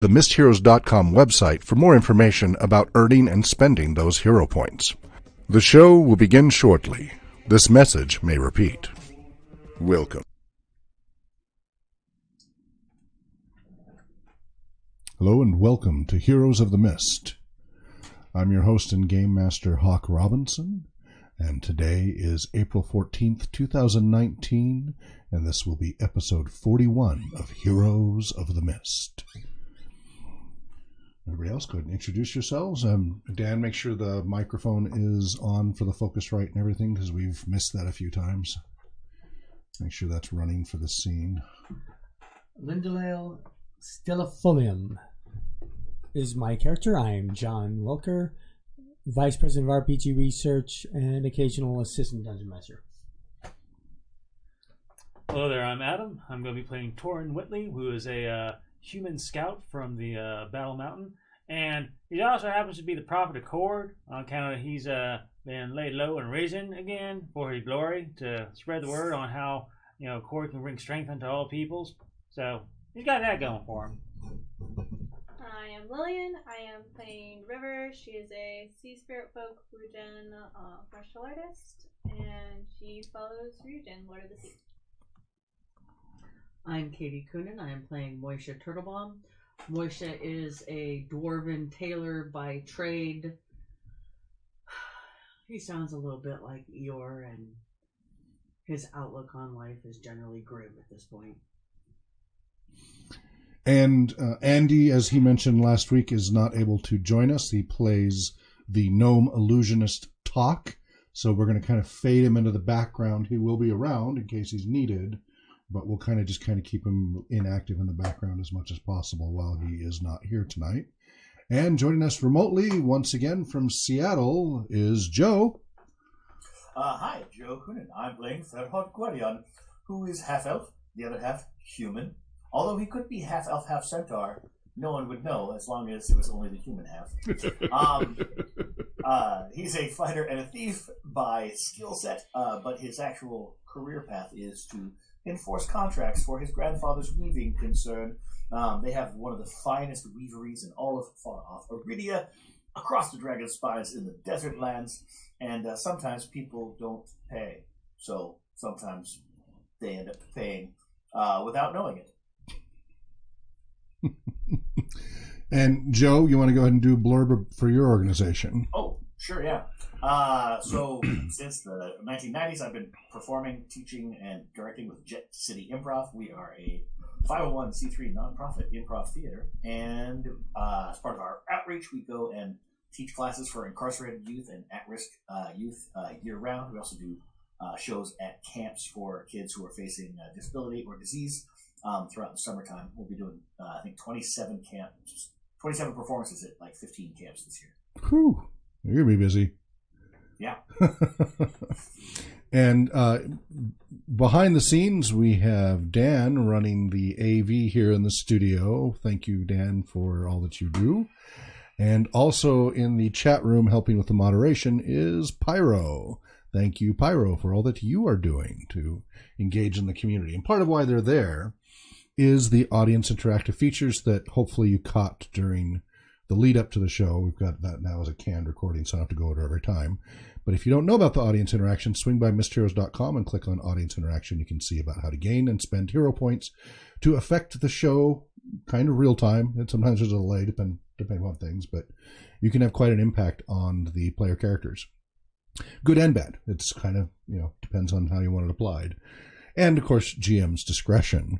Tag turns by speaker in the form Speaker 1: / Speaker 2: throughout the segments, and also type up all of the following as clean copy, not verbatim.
Speaker 1: the mistheroes.com website for more information about earning and spending those hero points. The show will begin shortly. This message may repeat. Welcome. Hello and welcome to Heroes of the Mist. I'm your host and Game Master Hawk Robinson, and today is April 14th, 2019, and this will be episode 41 of Heroes of the Mist. Everybody else, go ahead and introduce yourselves. Dan, make sure the microphone is on for the Focusrite and everything, because we've missed that a few times. Make sure that's running for the scene.
Speaker 2: Lindale Stellifolium is my character. I am John Welker, Vice President of RPG Research and occasional Assistant Dungeon Master.
Speaker 3: Hello there, I'm Adam. I'm going to be playing Torin Whitley, who is a human scout from the Battle Mountain, and he also happens to be the Prophet of Cord on account of he's been laid low and risen again for his glory to spread the word on how Cord can bring strength unto all peoples. So he's got that going for him.
Speaker 4: I am Lillian. I am playing River. She is a sea spirit folk Ryujin martial artist, and she follows Ryujin, Lord of the Sea.
Speaker 5: I'm Katie Coonan. I am playing Moisha Turtlebaum. Moisha is a dwarven tailor by trade. He sounds a little bit like Eeyore, and his outlook on life is generally grim at this point.
Speaker 1: And Andy, as he mentioned last week, is not able to join us. He plays the gnome illusionist Talk, so we're going to kind of fade him into the background. He will be around in case he's needed, but we'll kind of keep him inactive in the background as much as possible while he is not here tonight. And joining us remotely, once again from Seattle, is Joe.
Speaker 6: Hi, Joe Coonan. I'm playing Ferhot Gwarion, who is half-elf, the other half human. Although he could be half-elf, half-centaur, no one would know as long as it was only the human half. He's a fighter and a thief by skill set, but his actual career path is to enforce contracts for his grandfather's weaving concern. They have one of the finest weaveries in all of far off Iridia, across the Dragon Spines in the desert lands, and sometimes people don't pay. So sometimes they end up paying without knowing it.
Speaker 1: And Joe, you want to go ahead and do a blurb for your organization?
Speaker 6: Oh, sure, yeah. So since the 1990s, I've been performing, teaching, and directing with Jet City Improv. We are a 501c3 nonprofit improv theater, and as part of our outreach, we go and teach classes for incarcerated youth and at-risk youth year-round. We also do shows at camps for kids who are facing disability or disease throughout the summertime. We'll be doing, I think, 27 performances at like 15 camps this year.
Speaker 1: Whew, you're going to be busy.
Speaker 6: Yeah.
Speaker 1: And behind the scenes, we have Dan running the AV here in the studio. Thank you, Dan, for all that you do. And also in the chat room helping with the moderation is Pyro. Thank you, Pyro, for all that you are doing to engage in the community. And part of why they're there is the audience interactive features that hopefully you caught during the lead up to the show. We've got that now as a canned recording, so I don't have to go over it every time. But if you don't know about the audience interaction, swing by mistheroes.com and click on audience interaction. You can see about how to gain and spend hero points to affect the show kind of real time. And sometimes there's a delay depending on things, but you can have quite an impact on the player characters. Good and bad. It's kind of, depends on how you want it applied. And of course, GM's discretion.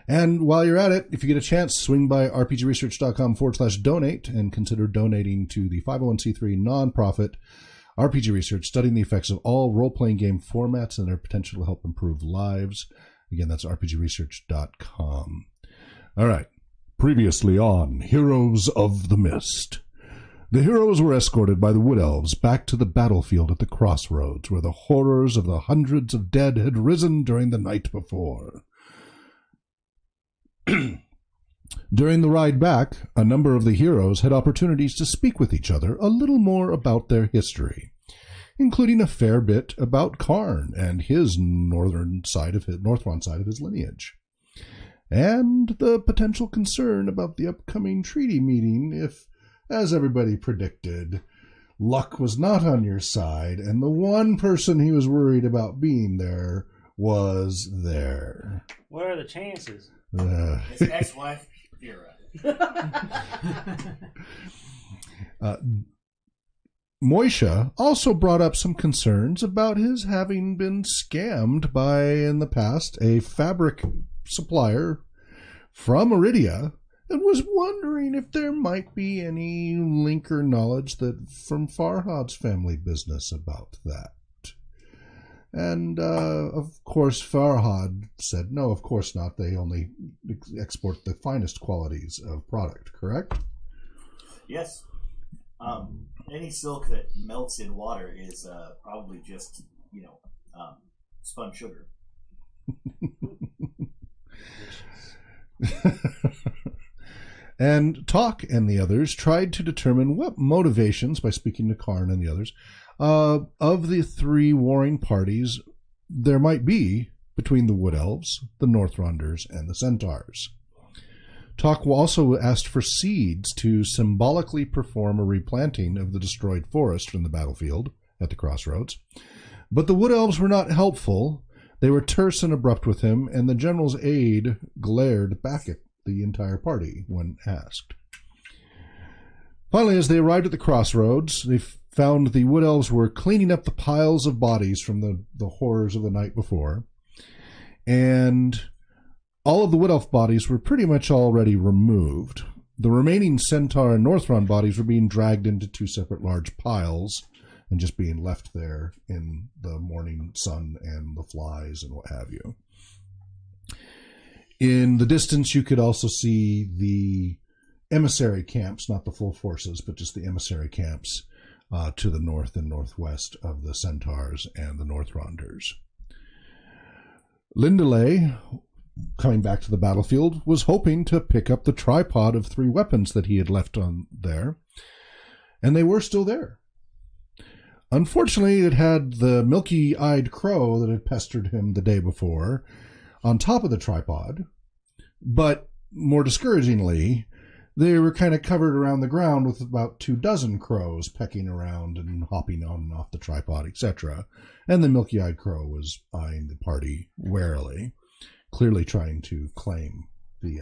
Speaker 1: And while you're at it, if you get a chance, swing by rpgresearch.com/donate and consider donating to the 501c3 nonprofit RPG Research, studying the effects of all role-playing game formats and their potential to help improve lives. Again, that's rpgresearch.com. All right. Previously on Heroes of the Mist. The heroes were escorted by the Wood Elves back to the battlefield at the crossroads, where the horrors of the hundreds of dead had risen during the night before. During the ride back, a number of the heroes had opportunities to speak with each other a little more about their history, including a fair bit about Karn and his northron side of his lineage. and the potential concern about the upcoming treaty meeting if, as everybody predicted, luck was not on your side, and the one person he was worried about being there was there.
Speaker 3: What are the chances?
Speaker 6: His ex-wife, Vera.
Speaker 1: Moisha also brought up some concerns about his having been scammed by, in the past, a fabric supplier from Iridia, and was wondering if there might be any link or knowledge that from Farhad's family business about that. And, of course, Farhad said, no, of course not. They only export the finest qualities of product, correct?
Speaker 6: Yes. Any silk that melts in water is probably just, spun sugar.
Speaker 1: And Talk and the others tried to determine what motivations, by speaking to Karn and the others, of the three warring parties there might be between the Wood Elves, the Northronders, and the Centaurs. Talk also asked for seeds to symbolically perform a replanting of the destroyed forest from the battlefield at the crossroads. But the Wood Elves were not helpful. They were terse and abrupt with him, and the general's aide glared back at the entire party when asked. Finally, as they arrived at the crossroads, they found the Wood Elves were cleaning up the piles of bodies from the horrors of the night before, and all of the Wood Elf bodies were pretty much already removed. The remaining Centaur and Northrond bodies were being dragged into two separate large piles and just being left there in the morning sun and the flies and what have you. In the distance, you could also see the emissary camps, not the full forces, but just the emissary camps to the north and northwest of the Centaurs and the Northronders. Lindalay, coming back to the battlefield, was hoping to pick up the tripod of 3 weapons that he had left on there, and they were still there. Unfortunately, it had the milky-eyed crow that had pestered him the day before on top of the tripod, but more discouragingly, they were kind of covered around the ground with about 24 crows pecking around and hopping on and off the tripod, etc. And the milky-eyed crow was eyeing the party warily, clearly trying to claim the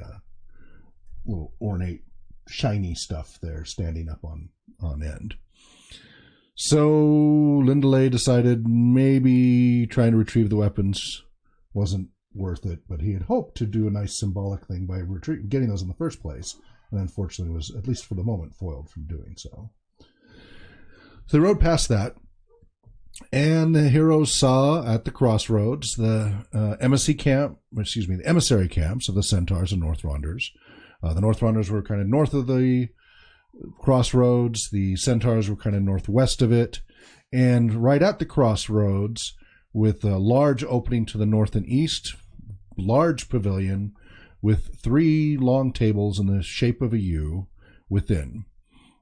Speaker 1: little ornate, shiny stuff there standing up on end. So Lindalay decided maybe trying to retrieve the weapons wasn't worth it, but he had hoped to do a nice symbolic thing by getting those in the first place, and unfortunately was, at least for the moment, foiled from doing so. So they rode past that, and the heroes saw at the crossroads the emissary camps of the Centaurs and Northronders. The Northronders were kind of north of the crossroads. The Centaurs were kind of northwest of it. And right at the crossroads, with a large opening to the north and east, large pavilion with 3 long tables in the shape of a U within.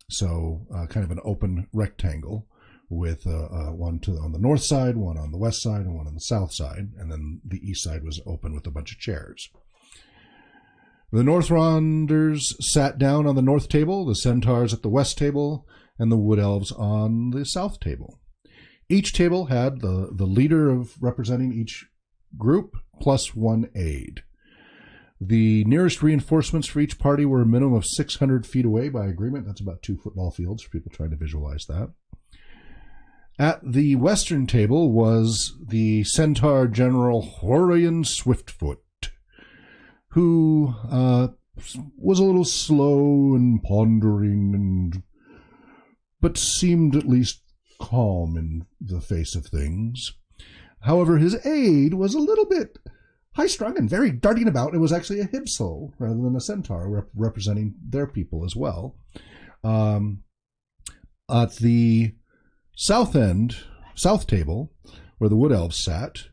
Speaker 1: So kind of an open rectangle with one on the north side, one on the west side, and one on the south side. And then the east side was open with a bunch of chairs. The Northronders sat down on the north table, the Centaurs at the west table, and the Wood Elves on the south table. Each table had the leader of representing each group plus 1 aide. The nearest reinforcements for each party were a minimum of 600 feet away by agreement. That's about 2 football fields for people trying to visualize that. At the western table was the Centaur General Horian Swiftfoot, who was a little slow and pondering, but seemed at least calm in the face of things. However, his aide was a little bit high-strung and very darting about. It was actually a Hibsel rather than a Centaur, representing their people as well. At the south table, where the Wood Elves sat,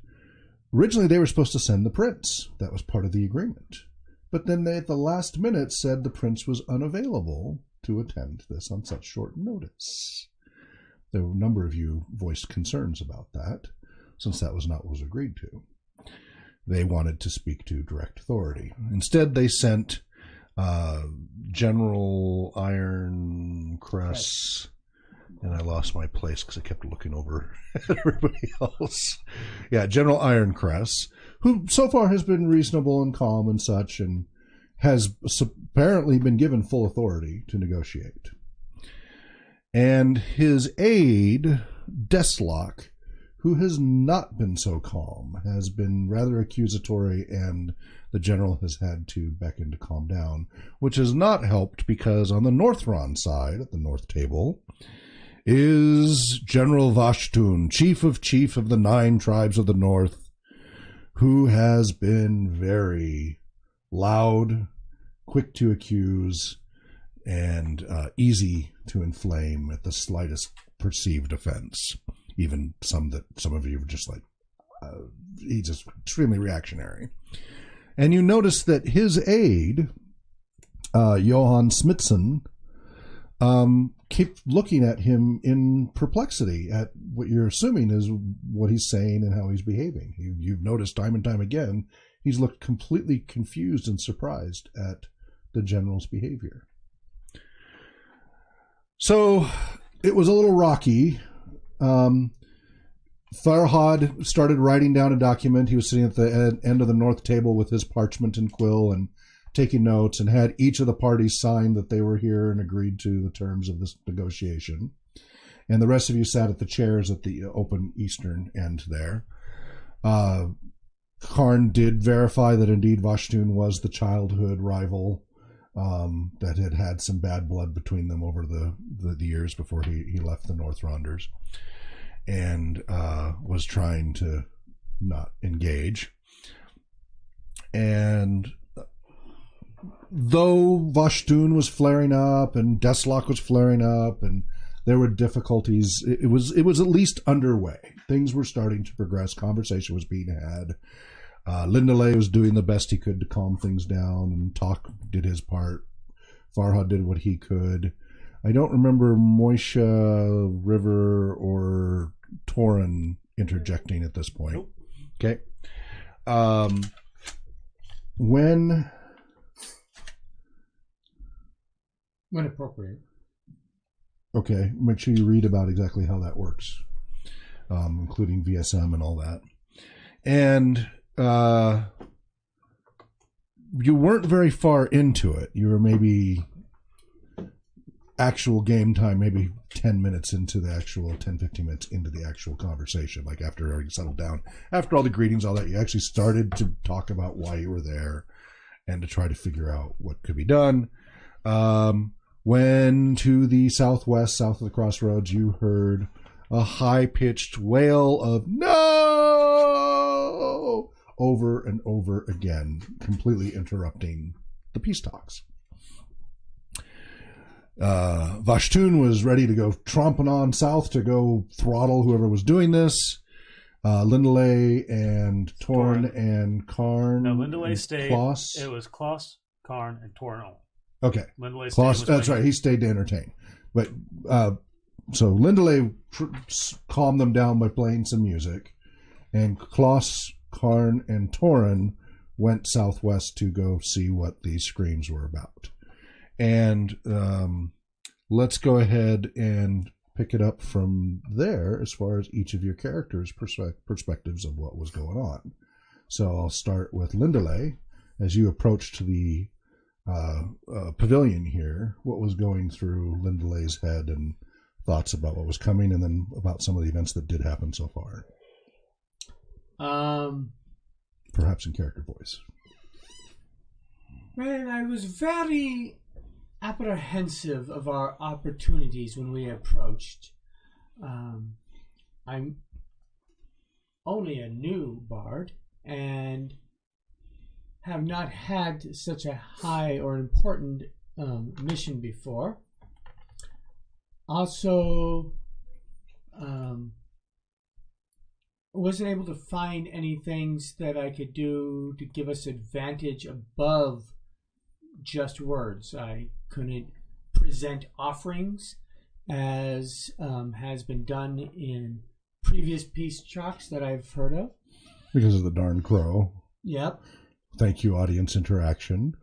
Speaker 1: originally they were supposed to send the prince. That was part of the agreement. But then they, at the last minute, said the prince was unavailable to attend this on such short notice. There were a number of you voiced concerns about that, since that was not what was agreed to. they wanted to speak to direct authority. Instead, they sent General Ironcrest, and I lost my place because I kept looking over at everybody else. Yeah, General Ironcrest, who so far has been reasonable and calm and such, and has apparently been given full authority to negotiate. And his aide, Deslock, who has not been so calm, has been rather accusatory, and the general has had to beckon to calm down, which has not helped because on the Northron side, at the North Table, is General Vashtun, chief of the 9 tribes of the North, who has been very loud, quick to accuse, and easy to inflame at the slightest perceived offense. Even some of you are just like, he's just extremely reactionary. And you notice that his aide, Johann Smithson, keep looking at him in perplexity at what you're assuming is what he's saying and how he's behaving. You've noticed time and time again, he's looked completely confused and surprised at the general's behavior. So it was a little rocky. Farhad started writing down a document. He was sitting at the end of the North Table with his parchment and quill and taking notes, and had each of the parties sign that they were here and agreed to the terms of this negotiation. And the rest of you sat at the chairs at the open eastern end there. Karn did verify that indeed Vashtun was the childhood rival that had had some bad blood between them over the years before he left the Northronders, and was trying to not engage. And though Vashtun was flaring up and Deslock was flaring up and there were difficulties, it was at least underway. Things were starting to progress. Conversation was being had. Lindalay was doing the best he could to calm things down, and Talk did his part. Farhad did what he could. I don't remember Moishe, River, or Torin interjecting at this point.
Speaker 3: Nope.
Speaker 1: Okay. When
Speaker 2: appropriate.
Speaker 1: Okay, make sure you read about exactly how that works, including VSM and all that. And you weren't very far into it. You were maybe actual game time, maybe 10 minutes into the actual, 10, 15 minutes into the actual conversation, like after everything settled down. After all the greetings, all that, you actually started to talk about why you were there and to try to figure out what could be done. When to the southwest, south of the crossroads, you heard a high-pitched wail of "No!" over and over again, completely interrupting the peace talks. Vashtun was ready to go tromping on south to go throttle whoever was doing this. Lindalay and Torn and Karn.
Speaker 3: No, Lindalay stayed.
Speaker 1: Kloss.
Speaker 3: It was Kloss, Karn, and Torn.
Speaker 1: Okay.
Speaker 3: Lindalay
Speaker 1: Kloss,
Speaker 3: stayed.
Speaker 1: that's right. He stayed to entertain. But so Lindalay calmed them down by playing some music, and Kloss, Karn, and Torin went southwest to go see what these screams were about. And let's go ahead and pick it up from there as far as each of your characters' perspectives of what was going on. So I'll start with Lindalay. As you approached the pavilion here, what was going through Lindalay's head and thoughts about what was coming, and then about some of the events that did happen so far? Perhaps in character voice.
Speaker 2: Man, I was very apprehensive of our opportunities when we approached. I'm only a new bard and have not had such a high or important mission before. Also, wasn't able to find any things that I could do to give us advantage above just words. I couldn't present offerings as has been done in previous peace talks that I've heard of.
Speaker 1: Because of the darn crow.
Speaker 2: Yep.
Speaker 1: Thank you, audience interaction.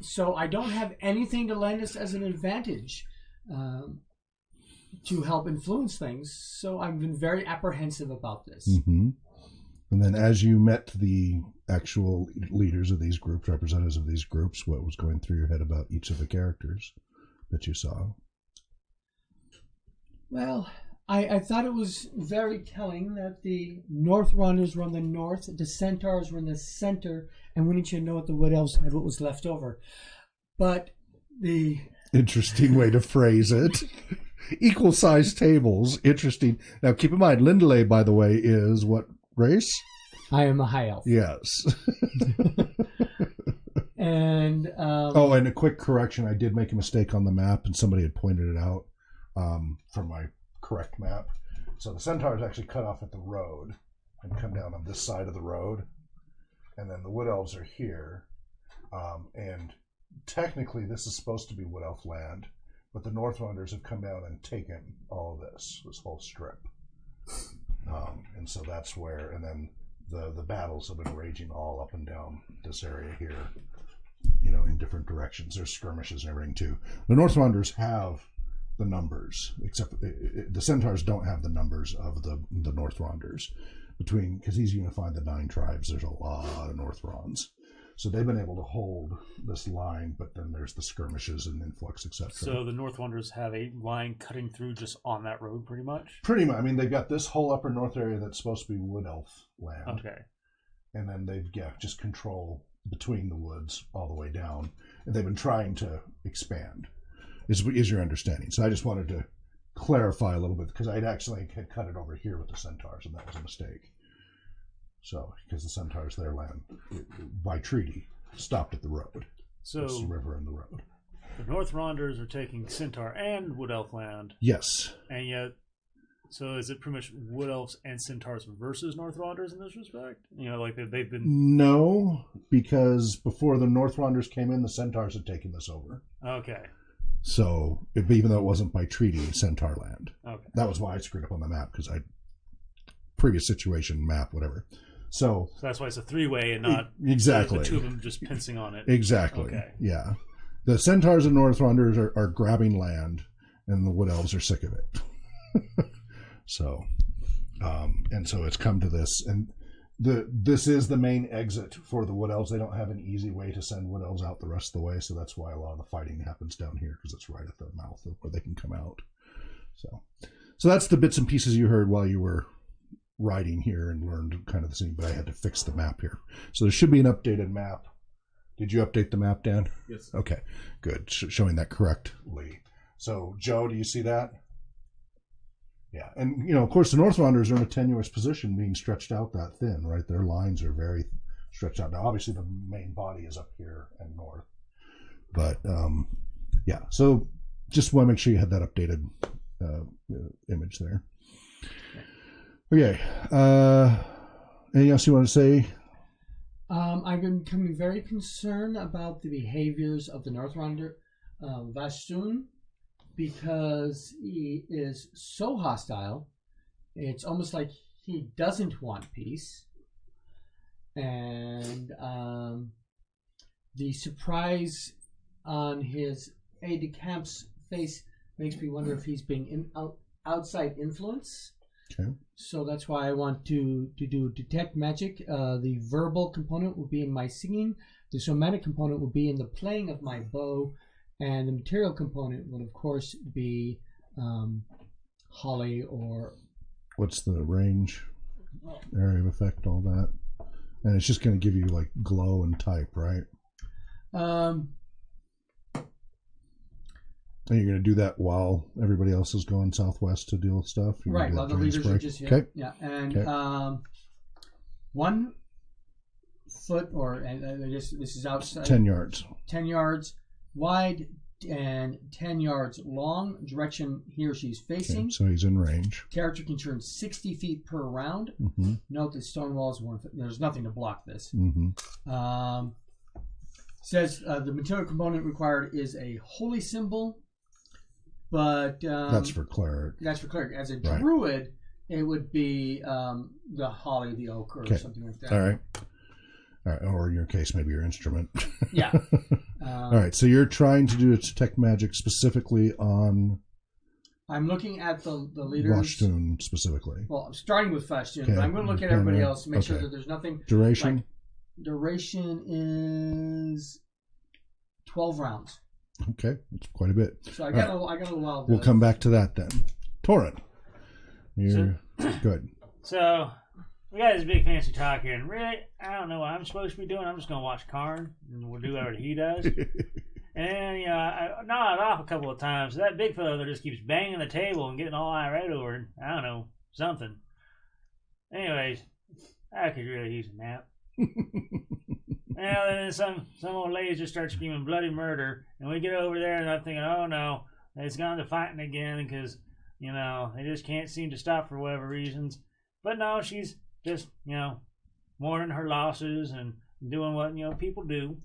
Speaker 2: So I don't have anything to lend us as an advantage to help influence things. So I've been very apprehensive about this.
Speaker 1: Mm-hmm. And then as you met the actual leaders of these groups, representatives of these groups, what was going through your head about each of the characters that you saw?
Speaker 2: Well, I thought it was very telling that the North Runners were on the north, the Centaurs were in the center, and we need to know what the Wood Elves had, what was left over. But the...
Speaker 1: Interesting way to phrase it. Equal sized tables. Interesting. Now, keep in mind, Lindley, by the way, is what race?
Speaker 2: I am a high elf.
Speaker 1: Yes.
Speaker 2: And...
Speaker 1: and a quick correction. I did make a mistake on the map, and somebody had pointed it out from my correct map. So the Centaurs actually cut off at the road and come down on this side of the road. And then the Wood Elves are here. And technically, this is supposed to be Wood Elf land. But the Northrunners have come down and taken all of this whole strip. And so that's where, and then the battles have been raging all up and down this area here, in different directions. There's skirmishes and everything too. The Northrunners have the numbers, except the Centaurs don't have the numbers of the Northronders. Because he's unified the 9 tribes, there's a lot of Northrons. So they've been able to hold this line, but then there's the skirmishes and influx, etc.
Speaker 3: So the Northwonders have a line cutting through just on that road, pretty much?
Speaker 1: Pretty much. I mean, they've got this whole upper north area that's supposed to be Wood Elf land.
Speaker 3: Okay.
Speaker 1: And then they've just control between the woods all the way down. And they've been trying to expand, is your understanding. So I just wanted to clarify a little bit, because I'd actually had cut it over here with the Centaurs, and that was a mistake. So, because the Centaurs, their land, by treaty, stopped at the road.
Speaker 3: So
Speaker 1: it's the river and the road.
Speaker 3: The Northronders are taking Centaur and Wood Elf land.
Speaker 1: Yes.
Speaker 3: And yet, so is it pretty much Wood Elves and Centaurs versus Northronders in this respect? Like they've been...
Speaker 1: No, because before the Northronders came in, the Centaurs had taken this over.
Speaker 3: Okay.
Speaker 1: So, even though it wasn't by treaty, Centaur land.
Speaker 3: Okay.
Speaker 1: That was why I screwed up on the map, because previous situation, map, whatever. So
Speaker 3: that's why it's a 3-way and not
Speaker 1: exactly
Speaker 3: the 2 of them just pincing on it.
Speaker 1: Exactly.
Speaker 3: Okay.
Speaker 1: Yeah. The Centaurs and Northronders are grabbing land, and the Wood Elves are sick of it. So, and so it's come to this, and this is the main exit for the Wood Elves. They don't have an easy way to send Wood Elves out the rest of the way, so that's why a lot of the fighting happens down here, because it's right at the mouth of where they can come out. So that's the bits and pieces you heard while you were riding here and learned kind of the scene, but I had to fix the map here. So there should be an updated map. Did you update the map, Dan?
Speaker 6: Yes.
Speaker 1: Okay, good. Showing that correctly. So, Joe, do you see that? Yeah. And, of course, the Northronders are in a tenuous position being stretched out that thin, right? Their lines are very stretched out. Now, obviously, the main body is up here and north. But, yeah. So, just want to make sure you had that updated image there. Okay. Anything else you want to say?
Speaker 2: I've been becoming very concerned about the behaviors of the Northronder, Vashtoon, because he is so hostile. It's almost like he doesn't want peace. And the surprise on his aide-de-camp's face makes me wonder if he's being outside influence.
Speaker 1: Okay.
Speaker 2: So that's why I want to do detect magic. The verbal component will be in my singing. The somatic component will be in the playing of my bow. And the material component will, of course, be holly or...
Speaker 1: What's the range, area of effect, all that? And it's just going to give you, like, glow and type, right? And you're going to do that while everybody else is going southwest to deal with stuff?
Speaker 2: Right, while the leaders are just here.
Speaker 1: Okay.
Speaker 2: Yeah, and 1 foot, and this is outside.
Speaker 1: 10 yards.
Speaker 2: 10 yards wide and 10 yards long, direction he or she's facing.
Speaker 1: Okay, so he's in range.
Speaker 2: Character can turn 60 feet per round.
Speaker 1: Mm-hmm.
Speaker 2: Note that stone walls, there's nothing to block this.
Speaker 1: Mm-hmm.
Speaker 2: Says the material component required is a holy symbol. But
Speaker 1: that's for cleric.
Speaker 2: That's for cleric. As a druid, It would be the holly, the oak, or
Speaker 1: Okay.
Speaker 2: something like that.
Speaker 1: All right. Or in your case, maybe your instrument.
Speaker 2: Yeah.
Speaker 1: All right. So you're trying to do a detect magic specifically on
Speaker 2: I'm looking at the leaders.
Speaker 1: Washtun specifically.
Speaker 2: Well, I'm starting with Fashtun,
Speaker 1: Okay.
Speaker 2: but I'm going to look at everybody else to make sure that there's nothing.
Speaker 1: Duration?
Speaker 2: Duration is 12 rounds.
Speaker 1: Okay. That's quite a bit.
Speaker 2: So I got a little while.
Speaker 1: We'll come back to that then. Torin. You're good.
Speaker 3: So, we got this big fancy talk here, and really, I don't know what I'm supposed to be doing. I'm just going to watch Karn, and we'll do whatever he does. And, you know, I nodded off a couple of times. That big fellow that just keeps banging the table and getting all irate over it. I don't know, something. Anyways, I could really use a nap. And then some old ladies just start screaming bloody murder, and we get over there, and I'm thinking, oh no, it's gone to fighting again because, you know, they just can't seem to stop for whatever reasons. But no, she's just, you know, mourning her losses and doing what, you know, people do.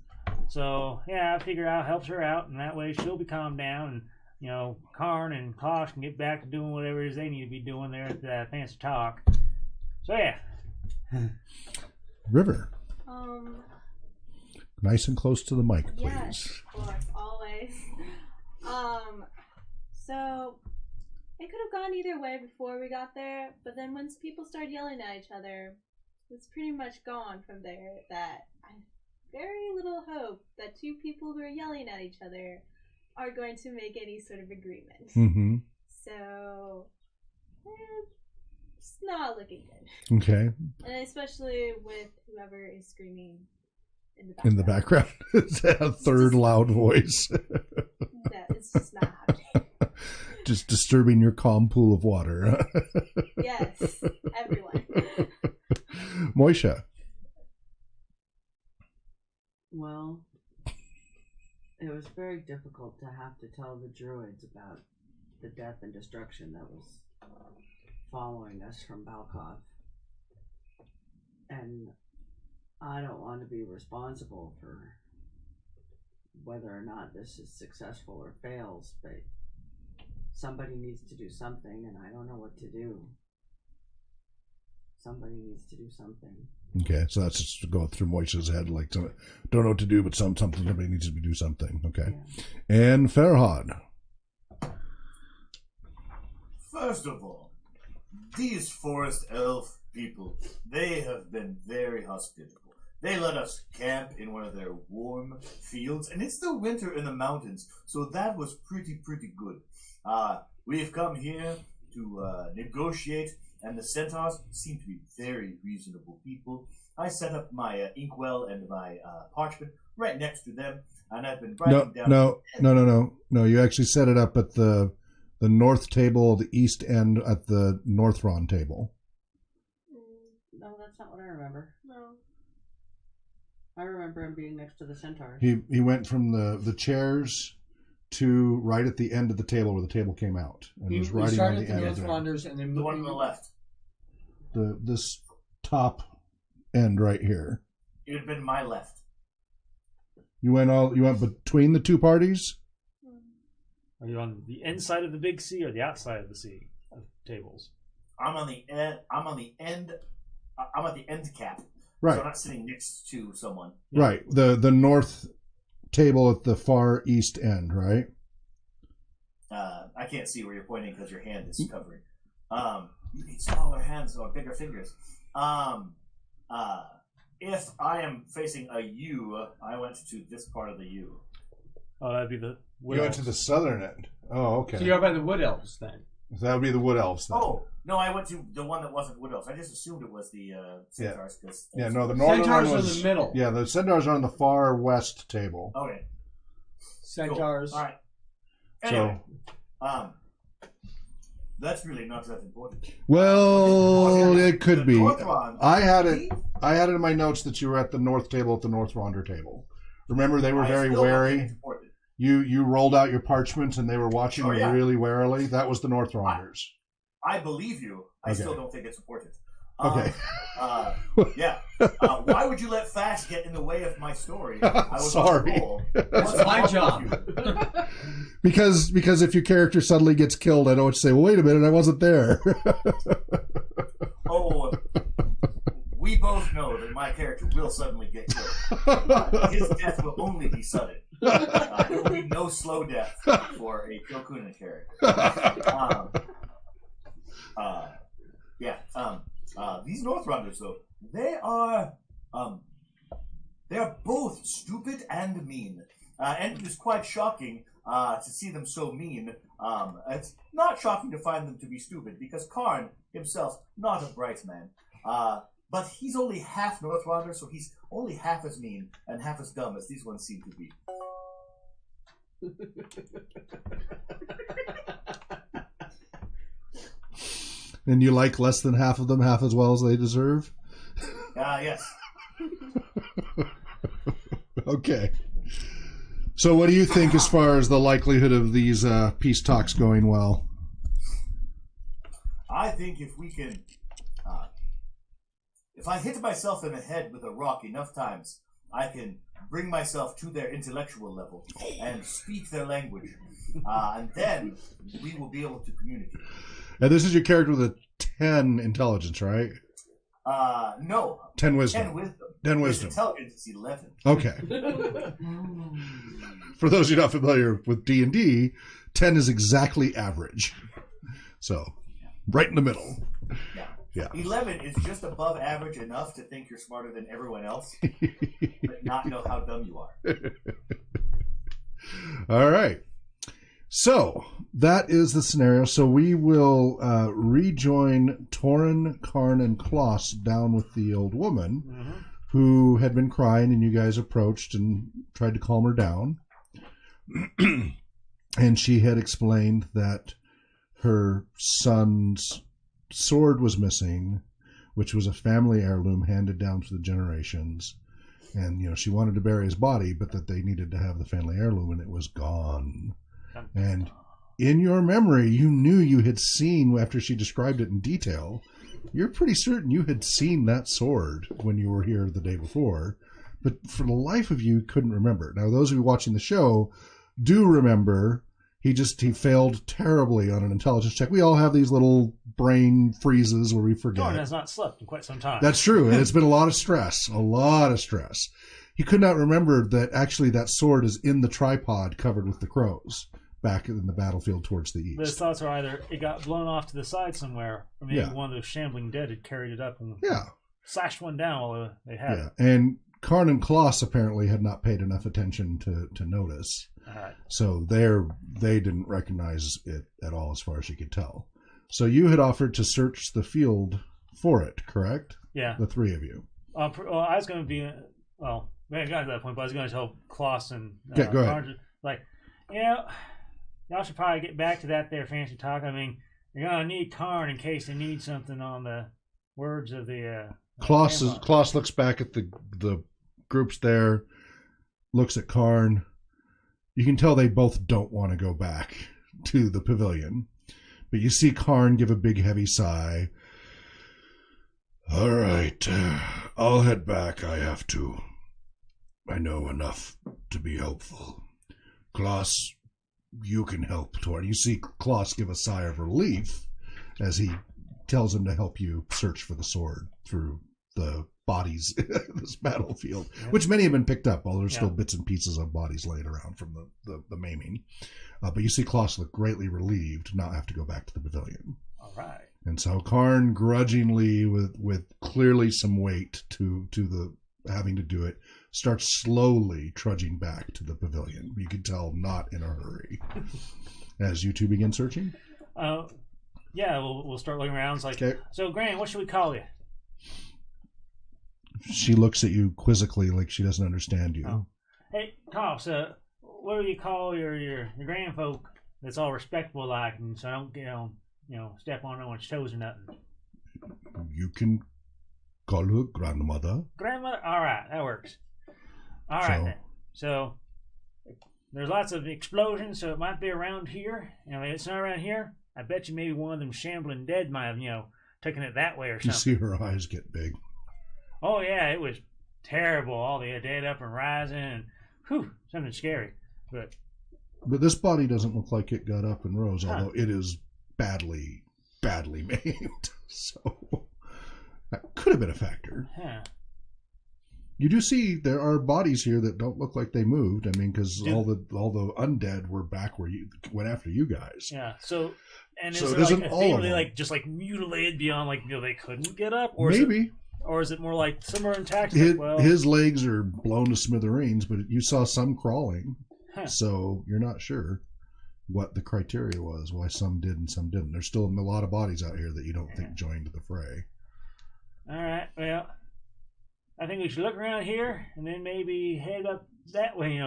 Speaker 3: So, yeah, I figure out helps her out, and that way she'll be calmed down, and, you know, Karn and Klosh can get back to doing whatever it is they need to be doing there at that fancy talk. So, yeah.
Speaker 1: River. Nice and close to the mic, please.
Speaker 4: Yes, of course, always. So it could have gone either way before we got there, but then once people started yelling at each other, it's pretty much gone from there. That I have very little hope that two people who are yelling at each other are going to make any sort of agreement.
Speaker 1: Mm-hmm.
Speaker 4: So it's not looking good.
Speaker 1: Okay.
Speaker 4: And especially with whoever is screaming
Speaker 1: in the background. It's a third loud voice.
Speaker 4: Yeah, it's just not happening.
Speaker 1: Just disturbing your calm pool of water.
Speaker 4: Yes, everyone.
Speaker 1: Moisha.
Speaker 5: Well, it was very difficult to have to tell the druids about the death and destruction that was following us from Balkov. And I don't want to be responsible for whether or not this is successful or fails, but somebody needs to do something, and I don't know what to do. Somebody needs to do something.
Speaker 1: Okay, so that's just going through Moisha's head, like, don't know what to do, but somebody needs to do something. Okay. Yeah. And Farhad.
Speaker 6: First of all, these forest elf people, they have been very hospitable. They let us camp in one of their warm fields, and it's still winter in the mountains, so that was pretty good. We've come here to negotiate, and the centaurs seem to be very reasonable people. I set up my inkwell and my parchment right next to them, and I've been writing down...
Speaker 1: No. You actually set it up at the north table, the east end at the north round table.
Speaker 5: No, that's not what I remember.
Speaker 4: No.
Speaker 5: I remember him being next to the centaurs.
Speaker 1: He went from the chairs to right at the end of the table where the table came out, and
Speaker 2: He
Speaker 1: was writing
Speaker 2: started
Speaker 1: on
Speaker 2: at
Speaker 1: the
Speaker 2: the
Speaker 1: end
Speaker 2: North
Speaker 1: of it.
Speaker 2: Rounders and then
Speaker 6: The one on the left.
Speaker 1: This top end right here.
Speaker 6: It had been my left.
Speaker 1: You went between the two parties?
Speaker 3: Are you on the inside of the big C or the outside of the C of tables?
Speaker 6: I'm on the end. I'm at the end cap.
Speaker 1: Right.
Speaker 6: So I'm not sitting next to someone.
Speaker 1: Right. The north table at the far east end, right?
Speaker 6: I can't see where you're pointing because your hand is covering. You need smaller hands or bigger fingers. If I am facing a U, I went to this part of the U.
Speaker 3: Oh, that'd be the...
Speaker 1: You went to the southern end. Oh, okay.
Speaker 2: So you're by the Wood Elves then.
Speaker 1: So that would be the Wood Elves then.
Speaker 6: Oh, no, I went to the one that wasn't Wood Elves. I just assumed it was the Centaurs.
Speaker 1: Yeah, no, the northern
Speaker 2: Centaurs
Speaker 1: one
Speaker 2: are
Speaker 1: was...
Speaker 2: in the middle.
Speaker 1: Yeah, the Centaurs are on the far west table.
Speaker 6: Okay.
Speaker 2: Centaurs.
Speaker 6: Cool. All right. Anyway, that's really not that important.
Speaker 1: Well, it could be.
Speaker 6: Northrond.
Speaker 1: I had it in my notes that you were at the north table at the North Ronder table. Remember, they were very wary. You rolled out your parchment and they were watching you really warily. That was the North Ronders.
Speaker 6: I believe you. I still don't think it's important.
Speaker 1: Okay.
Speaker 6: Yeah. Why would you let facts get in the way of my story? I was
Speaker 1: Sorry.
Speaker 2: That's my job.
Speaker 1: Because if your character suddenly gets killed, I know what to say. Well, wait a minute, I wasn't there.
Speaker 6: my character will suddenly get killed. His death will only be sudden. There will be no slow death for a Kyokunin character. These Northrunders, though, they are both stupid and mean. And it is quite shocking to see them so mean. It's not shocking to find them to be stupid, because Karn himself, not a bright man. But he's only half Northronder, so he's only half as mean and half as dumb as these ones seem to be.
Speaker 1: And you like less than half of them half as well as they deserve?
Speaker 6: Yes.
Speaker 1: Okay. So what do you think as far as the likelihood of these peace talks going well?
Speaker 6: I think if we can... if I hit myself in the head with a rock enough times, I can bring myself to their intellectual level and speak their language. And then we will be able to communicate.
Speaker 1: And this is your character with a 10 intelligence, right?
Speaker 6: No.
Speaker 1: 10 wisdom.
Speaker 6: 10 wisdom.
Speaker 1: 10
Speaker 6: His
Speaker 1: wisdom.
Speaker 6: intelligence is 11.
Speaker 1: Okay. For those of you not familiar with D&D, 10 is exactly average. So, right in the middle. Yeah.
Speaker 6: 11 is just above average enough to think you're smarter than everyone else, but not know how dumb you are.
Speaker 1: All right. So, that is the scenario. So, we will rejoin Torin, Karn, and Kloss down with the old woman who had been crying, and you guys approached and tried to calm her down. And she had explained that her son's sword was missing, which was a family heirloom handed down through the generations. And, you know, she wanted to bury his body, but that they needed to have the family heirloom, and it was gone. And in your memory, you knew you had seen, after she described it in detail, you're pretty certain you had seen that sword when you were here the day before, but for the life of you, couldn't remember. Now, those of you watching the show do remember. He failed terribly on an intelligence check. We all have these little brain freezes where we forget.
Speaker 3: Torin has not slept in quite some time.
Speaker 1: That's true, and it's been a lot of stress. He could not remember that actually that sword is in the tripod covered with the crows back in the battlefield towards the east.
Speaker 3: His thoughts are either it got blown off to the side somewhere, or maybe one of those shambling dead had carried it up and slashed one down while they had it.
Speaker 1: And Karn and Kloss apparently had not paid enough attention to notice.
Speaker 3: Right.
Speaker 1: So they didn't recognize it at all as far as you could tell. So you had offered to search the field for it, correct?
Speaker 3: Yeah.
Speaker 1: The three of you.
Speaker 3: I was going to be... Well, I got to that point, but I was going to tell Kloss and...
Speaker 1: go ahead.
Speaker 3: Karn, like, y'all should probably get back to that there fancy talk. I mean, you're going to need Karn in case they need something on the words of the...
Speaker 1: Kloss looks back at the groups there, looks at Karn. You can tell they both don't want to go back to the pavilion. But you see Karn give a big heavy sigh. All right, I'll head back. I have to. I know enough to be helpful. Kloss, you can help Torin. You see Kloss give a sigh of relief as he tells him to help you search for the sword through the bodies in this battlefield, which many have been picked up, although there's still bits and pieces of bodies laid around from the maiming. But you see Kloss look greatly relieved to not have to go back to the pavilion.
Speaker 3: All right.
Speaker 1: And so Karn, grudgingly, with clearly some weight to the having to do it, starts slowly trudging back to the pavilion. You can tell not in a hurry. As you two begin searching?
Speaker 3: We'll start looking around. It's like, So, Gran, what should we call you?
Speaker 1: She looks at you quizzically like she doesn't understand you.
Speaker 3: Oh. Hey, Toss, what do you call your grand folk that's all respectable like, and so I don't get on, step on no one's toes or nothing?
Speaker 1: You can call her grandmother.
Speaker 3: Grandmother? All right, that works. All right, then. So, there's lots of explosions, so it might be around here. And if it's not around here, I bet you maybe one of them shambling dead might have, taken it that way or something.
Speaker 1: You see her eyes get big.
Speaker 3: Oh, yeah, it was terrible. All the dead up and rising, and something scary. But
Speaker 1: this body doesn't look like it got up and rose, although it is badly, badly maimed. So that could have been a factor.
Speaker 3: Huh.
Speaker 1: You do see there are bodies here that don't look like they moved. I mean, because all the undead were back where you went after you guys.
Speaker 3: Yeah. So, and is
Speaker 1: So it
Speaker 3: there
Speaker 1: isn't
Speaker 3: like a
Speaker 1: all
Speaker 3: thing
Speaker 1: of
Speaker 3: where they
Speaker 1: them.
Speaker 3: like just like mutilated beyond like they couldn't get up, or is
Speaker 1: Maybe
Speaker 3: or is it more like some are intact? It's like, well,
Speaker 1: his legs are blown to smithereens, but you saw some crawling, so you're not sure what the criteria was, why some did and some didn't. There's still a lot of bodies out here that you don't think joined the fray.
Speaker 3: all right. Well, I think we should look around here and then maybe head up that way.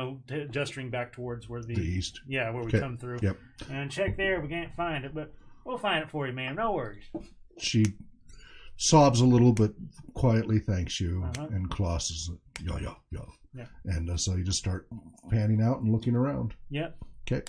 Speaker 3: Gesturing back towards where the
Speaker 1: east.
Speaker 3: Yeah, where we
Speaker 1: Okay.
Speaker 3: come through.
Speaker 1: Yep.
Speaker 3: And check there. We can't find it, but we'll find it for you, ma'am. No worries.
Speaker 1: She sobs a little, but quietly thanks you,
Speaker 3: Uh-huh.
Speaker 1: and Klaus is yeah.
Speaker 3: Yeah.
Speaker 1: And so you just start panning out and looking around.
Speaker 3: Yep.
Speaker 1: Okay.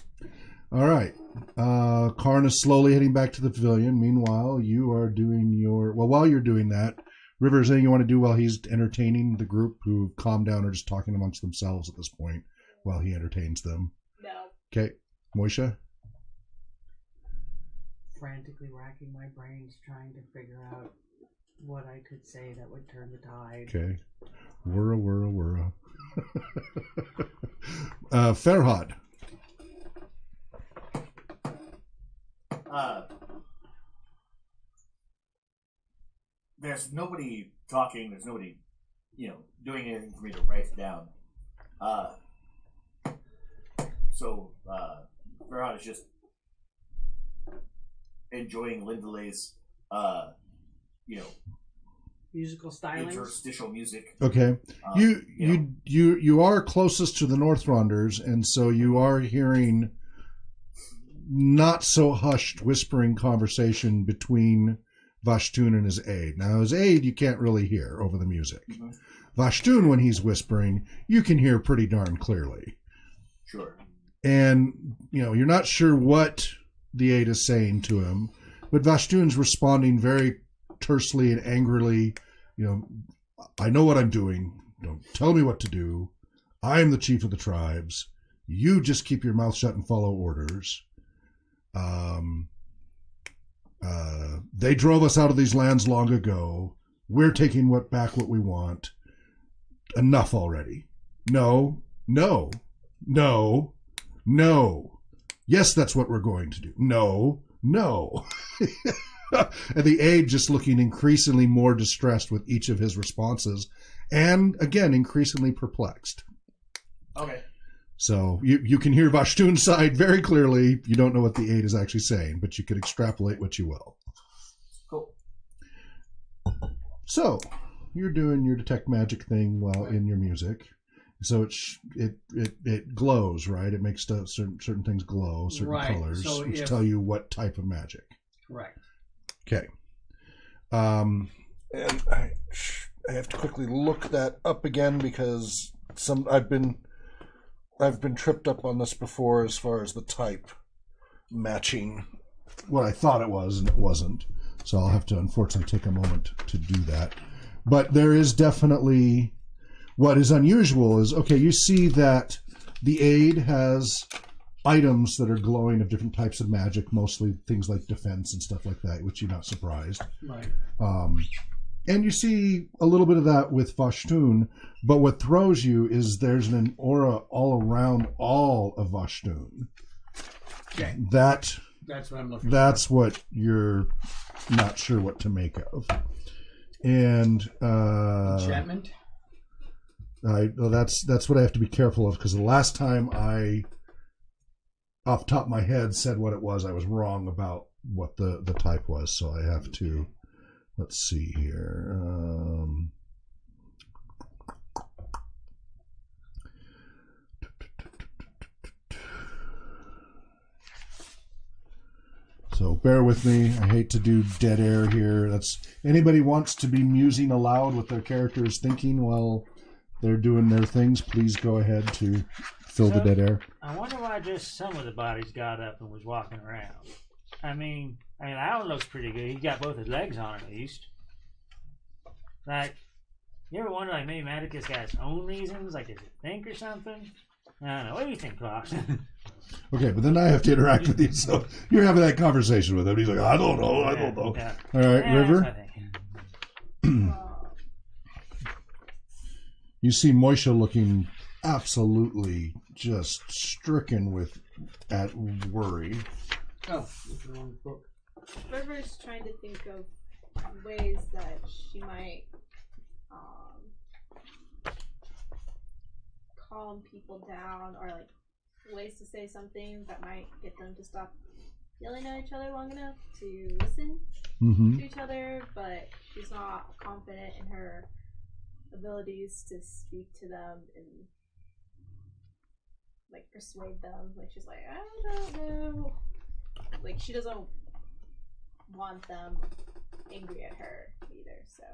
Speaker 1: All right. Karn is slowly heading back to the pavilion. Meanwhile, you are doing while you're doing that, River, is there anything you want to do while he's entertaining the group who calmed down or just talking amongst themselves at this point while he entertains them?
Speaker 4: No.
Speaker 1: Okay. Moisha?
Speaker 5: Frantically racking my brains trying to figure out what I could say that would turn the tide.
Speaker 1: Okay. Wurra. Farhad.
Speaker 6: There's nobody talking. There's nobody, doing anything for me to write down. So Farhad is just enjoying Lindelay's,
Speaker 5: Musical stylings.
Speaker 6: interstitial music.
Speaker 1: Okay. You are closest to the Northronders, and so you are hearing not so hushed whispering conversation between Vashtun and his aide. Now, his aide you can't really hear over the music.
Speaker 6: Mm-hmm.
Speaker 1: Vashtun, when he's whispering, you can hear pretty darn clearly.
Speaker 6: Sure.
Speaker 1: And, you're not sure what the aide is saying to him, but Vashtun's responding very tersely and angrily. I know what I'm doing. Don't tell me what to do. I'm the chief of the tribes. You just keep your mouth shut and follow orders. They drove us out of these lands long ago. We're taking back what we want. Enough already. No. Yes, that's what we're going to do. No. And the aide just looking increasingly more distressed with each of his responses, and again increasingly perplexed.
Speaker 6: Okay.
Speaker 1: So you can hear Vashtun's side very clearly. You don't know what the aide is actually saying, but you could extrapolate what you will.
Speaker 6: Cool.
Speaker 1: So you're doing your detect magic thing while in your music. So it glows, right? It makes certain things glow, certain
Speaker 2: Right.
Speaker 1: colors,
Speaker 2: So
Speaker 1: which
Speaker 2: if-
Speaker 1: tell you what type of magic.
Speaker 2: Correct.
Speaker 1: Okay. And I have to quickly look that up again because I've been tripped up on this before as far as the type matching what I thought it was and it wasn't. So I'll have to unfortunately take a moment to do that. But there is definitely what is unusual is, okay, you see that the aide has items that are glowing of different types of magic, mostly things like defense and stuff like that, which you're not surprised.
Speaker 2: Right.
Speaker 1: And you see a little bit of that with Vashtun, but what throws you is there's an aura all around all of Vashtun.
Speaker 2: Okay.
Speaker 1: That's
Speaker 2: what I'm looking
Speaker 1: what you're not sure what to make of. And
Speaker 2: enchantment.
Speaker 1: That's what I have to be careful of, because the last time I, off the top of my head, said what it was, I was wrong about what the type was. So I have to, let's see here. So bear with me. I hate to do dead air here. Anybody wants to be musing aloud what their character is thinking while they're doing their things, please go ahead to fill the dead air.
Speaker 3: I wonder why just some of the bodies got up and was walking around. I mean, Alan looks pretty good. He's got both his legs on at least. Like, you ever wonder, like, maybe Magicus got his own reasons? Like, does he think or something? I don't know. What do you think, Klaus?
Speaker 1: Okay, but then I have to interact with you, so you're having that conversation with him. He's like, I don't know.
Speaker 3: Yeah.
Speaker 1: All right,
Speaker 3: Yeah,
Speaker 1: River?
Speaker 3: that's what I think.
Speaker 1: You see Moisha looking absolutely just stricken at worry.
Speaker 2: Oh, it's the wrong book.
Speaker 4: River's trying to think of ways that she might calm people down, or like ways to say something that might get them to stop yelling at each other long enough to listen to each other, but she's not confident in her abilities to speak to them and like persuade them. Like she's like, I don't know. Like she doesn't want them angry at her either. So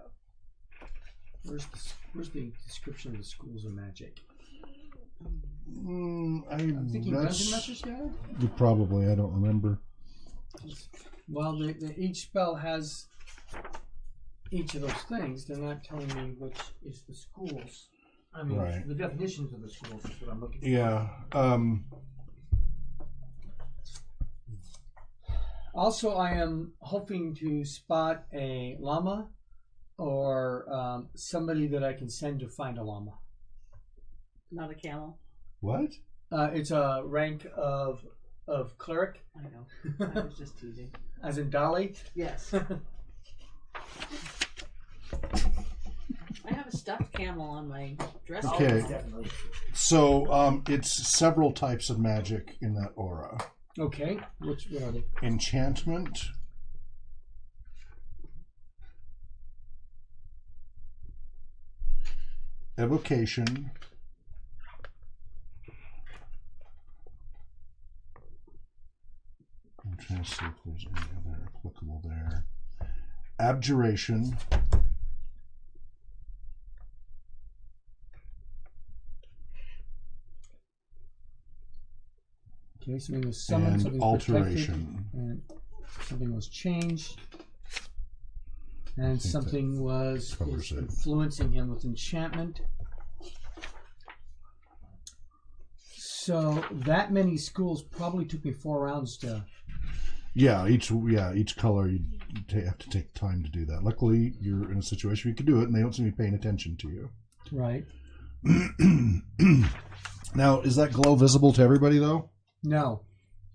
Speaker 2: where's the description of the schools of magic?
Speaker 1: I'm
Speaker 2: thinking Dungeon Master's Guide?
Speaker 1: Probably, I don't remember.
Speaker 2: Well, each spell has each of those things. They're not telling me which is the schools. I mean,
Speaker 1: right.
Speaker 2: The definitions of the schools is what I'm looking for.
Speaker 1: Yeah.
Speaker 2: Also, I am hoping to spot a llama or somebody that I can send to find a llama.
Speaker 5: Not a camel.
Speaker 1: What?
Speaker 2: It's a rank of cleric.
Speaker 5: I know. I was just teasing.
Speaker 2: As in Dolly?
Speaker 5: Yes. I have a stuffed camel on my dresser.
Speaker 1: Okay.
Speaker 6: Definitely.
Speaker 1: So it's several types of magic in that aura.
Speaker 2: Okay. What are they?
Speaker 1: Enchantment. Evocation. I'm trying to see if there's any other applicable there. Abjuration.
Speaker 2: Okay, something was summoned,
Speaker 1: And
Speaker 2: something was protected,
Speaker 1: alteration.
Speaker 2: and something was changed, and something was
Speaker 1: covers it.
Speaker 2: influencing him with enchantment. So that many schools probably took me 4 rounds to.
Speaker 1: Each color you have to take time to do that. Luckily, you're in a situation where you can do it, and they don't seem to be paying attention to you.
Speaker 2: Right.
Speaker 1: Now, is that glow visible to everybody though?
Speaker 2: No.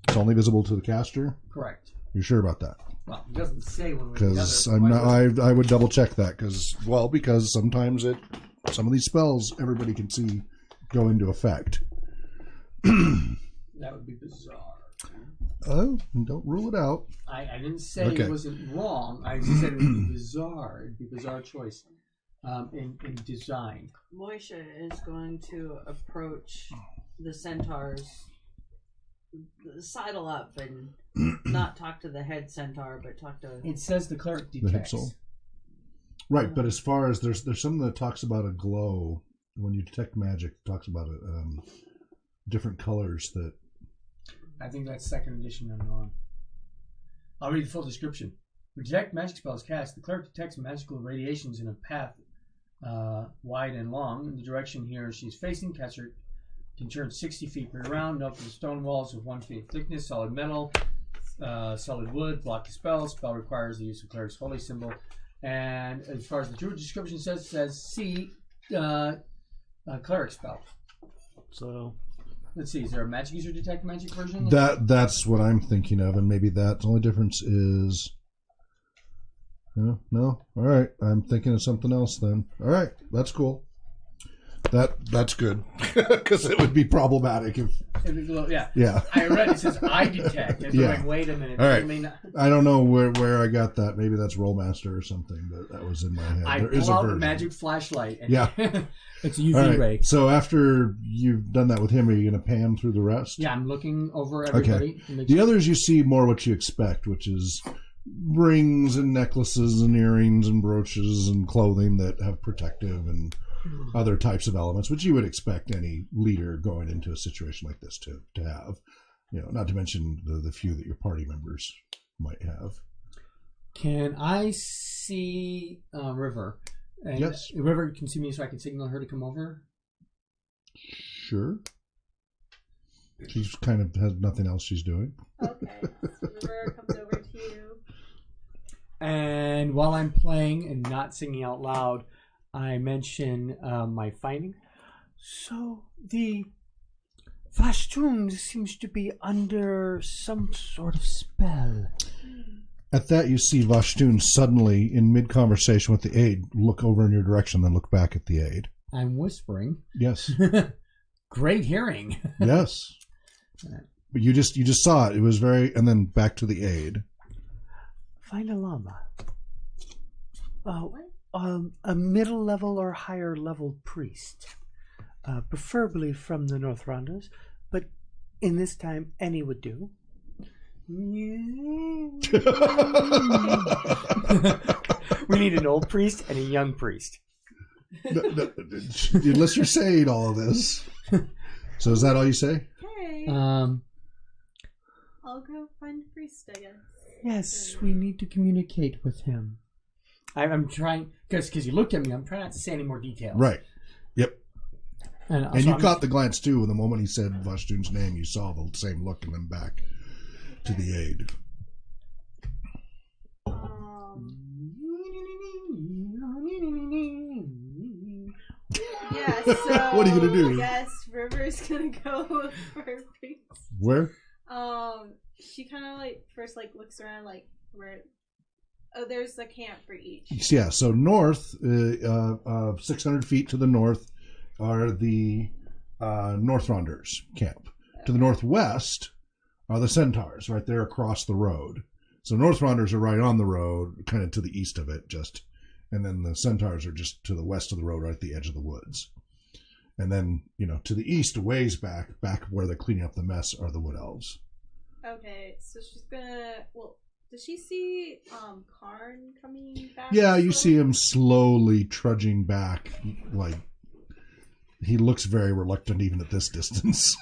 Speaker 1: It's only visible to the caster.
Speaker 2: Correct.
Speaker 1: You're sure about that?
Speaker 2: Well, it doesn't say one way or the
Speaker 1: Because
Speaker 2: other.
Speaker 1: I'm not. I would double check that because sometimes some of these spells everybody can see go into effect.
Speaker 2: That would be bizarre.
Speaker 1: Oh, don't rule it out.
Speaker 2: I didn't say
Speaker 1: Okay.
Speaker 2: it wasn't wrong. I just said it would be bizarre. It'd be a bizarre choice in design.
Speaker 5: Moisha is going to approach the centaurs, sidle up and not talk to the head centaur, but talk to.
Speaker 2: It says the cleric
Speaker 1: The head
Speaker 2: detects.
Speaker 1: soul. Right, but as far as there's something that talks about a glow when you detect magic. It talks about different colors that.
Speaker 2: I think that's second edition I'm on. I'll read the full description. When detect magic spells cast, the cleric detects magical radiations in a path wide and long in the direction he or she is facing. Caster can turn 60 feet per round. Note that the stone walls of 1 feet thickness, solid metal, solid wood, block the spell. Spell requires the use of cleric's holy symbol. And as far as the true description says, it says see cleric spell.
Speaker 3: So
Speaker 2: Let's see, is there a magic user detect magic version?
Speaker 1: That's what I'm thinking of, and maybe that the only difference is. No, all right. I'm thinking of something else then. All right, that's cool. That's good because it would be problematic if.
Speaker 2: Yeah. I read it says I detect. And
Speaker 1: Yeah.
Speaker 2: like, wait a minute.
Speaker 1: All right.
Speaker 2: I mean,
Speaker 1: I don't know where I got that. Maybe that's Rollmaster or something, but that was in my head.
Speaker 2: I
Speaker 1: There is
Speaker 2: pull
Speaker 1: a
Speaker 2: out the
Speaker 1: version.
Speaker 2: magic flashlight. And
Speaker 1: Yeah.
Speaker 2: it's a
Speaker 1: All
Speaker 2: UV
Speaker 1: right.
Speaker 2: ray.
Speaker 1: So after you've done that with him, are you going to pan through the rest?
Speaker 2: Yeah, I'm looking over everybody. To make
Speaker 1: The
Speaker 2: sure.
Speaker 1: others you see more what you expect, which is rings and necklaces and earrings and brooches and clothing that have protective and other types of elements, which you would expect any leader going into a situation like this to have. Not to mention the few that your party members might have.
Speaker 2: Can I see River? And
Speaker 1: Yes.
Speaker 2: River can see me, so I can signal her to come over.
Speaker 1: Sure. She's kind of has nothing else she's doing.
Speaker 4: Okay. So River comes over to you.
Speaker 2: And while I'm playing and not singing out loud, I mention my finding. So the Vashtun seems to be under some sort of spell.
Speaker 1: At that, you see Vashtun suddenly, in mid-conversation with the aide, look over in your direction, then look back at the aide.
Speaker 2: I'm whispering.
Speaker 1: Yes.
Speaker 2: Great hearing.
Speaker 1: Yes. But you just saw it. It was very... And then back to the aide.
Speaker 7: Find a llama. A middle level or higher level priest. Preferably from the North Rondos, but in this time, any would do.
Speaker 2: We need an old priest and a young priest.
Speaker 1: Unless you're saying all of this. So is that all you say?
Speaker 4: Okay. I'll go find a priest, I guess.
Speaker 2: Yes, we need to communicate with him. I'm trying, because you looked at me, I'm trying not to say any more details.
Speaker 1: Right. Yep.
Speaker 2: And
Speaker 1: you caught the glance too. And the moment he said Vashtun's name, you saw the same look and then back to the aide.
Speaker 4: Yeah, so
Speaker 1: what are you gonna do?
Speaker 4: I guess River's gonna go for a priest.
Speaker 1: Where?
Speaker 4: She kind of first looks around where. Oh, there's a camp for each.
Speaker 1: Yeah. So north, 600 feet to the north, are the North Ronders camp. To the northwest are the Centaurs, right there across the road. So North Ronders are right on the road, kind of to the east of it, and then the Centaurs are just to the west of the road, right at the edge of the woods. And then, to the east, a ways back where they're cleaning up the mess, are the Wood Elves.
Speaker 4: Okay, so she's gonna. Well, does she see Karn coming back?
Speaker 1: Yeah, you see him slowly trudging back, he looks very reluctant even at this distance.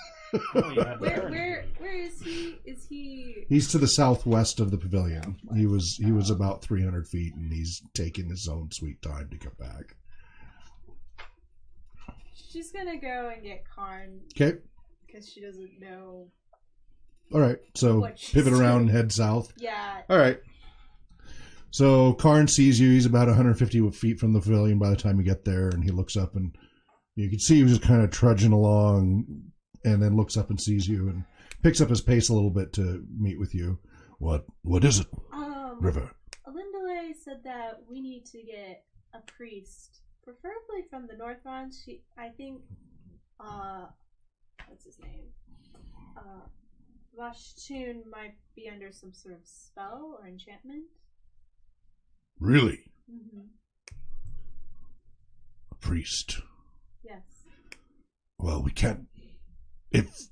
Speaker 4: Where is he? Is he?
Speaker 1: He's to the southwest of the pavilion. He was about 300 feet, and he's taking his own sweet time to get back.
Speaker 4: She's gonna go and get Karn.
Speaker 1: Okay.
Speaker 4: Because she doesn't know.
Speaker 1: All right, so pivot around and head south.
Speaker 4: Yeah.
Speaker 1: All right. So Karn sees you. He's about 150 feet from the pavilion by the time you get there, and he looks up, and you can see he was just kind of trudging along, and then looks up and sees you, and picks up his pace a little bit to meet with you. What is it, River?
Speaker 4: Alindale said that we need to get a priest, preferably from the North Rond. I think, what's his name? Vashtun might be under some sort of spell or enchantment.
Speaker 1: Really?
Speaker 4: Mm-hmm.
Speaker 1: A priest?
Speaker 4: Yes.
Speaker 1: Well, we can't. If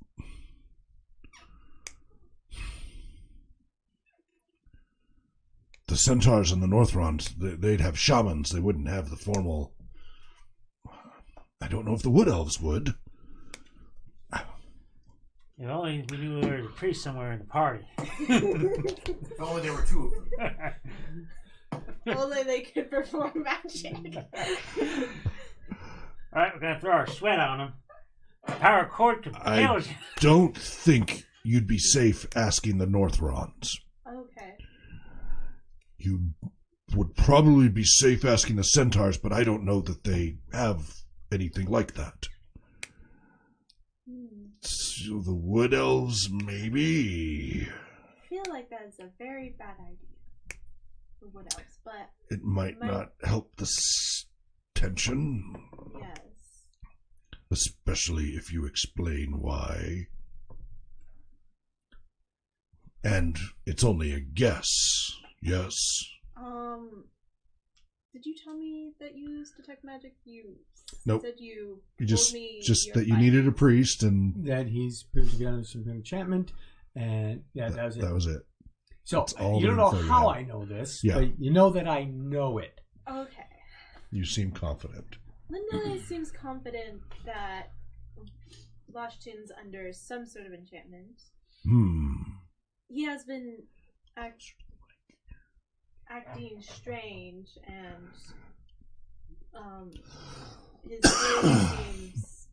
Speaker 1: the Centaurs and the Northrons, they'd have shamans. They wouldn't have the formal. I don't know if the Wood Elves would.
Speaker 3: If only we knew there was a priest somewhere in the party.
Speaker 6: If only there were two of them.
Speaker 4: Only they could perform magic.
Speaker 3: Alright, we're gonna throw our sweat on them. Power cord compels
Speaker 1: I don't think you'd be safe asking the Northrons.
Speaker 4: Okay.
Speaker 1: You would probably be safe asking the Centaurs, but I don't know that they have anything like that. So the Wood Elves, maybe.
Speaker 4: I feel like that's a very bad idea. The Wood Elves, but
Speaker 1: It might not help the tension.
Speaker 4: Yes.
Speaker 1: Especially if you explain why. And it's only a guess, yes?
Speaker 4: Did you tell me that you used detect magic? You
Speaker 1: Nope.
Speaker 4: said you
Speaker 1: just
Speaker 4: told me
Speaker 1: just
Speaker 4: your
Speaker 1: that you
Speaker 4: findings.
Speaker 1: needed a priest, and
Speaker 2: That he's appears to be under some enchantment, and yeah, that was it.
Speaker 1: that was it.
Speaker 2: So
Speaker 1: That's all
Speaker 2: you don't
Speaker 1: the
Speaker 2: know
Speaker 1: info you
Speaker 2: how
Speaker 1: have.
Speaker 2: I know this,
Speaker 1: Yeah.
Speaker 2: but you know that I know it.
Speaker 4: Okay.
Speaker 1: You seem confident.
Speaker 4: Linda seems confident that Vashtun's under some sort of enchantment. He has been acting strange, and his voice seems.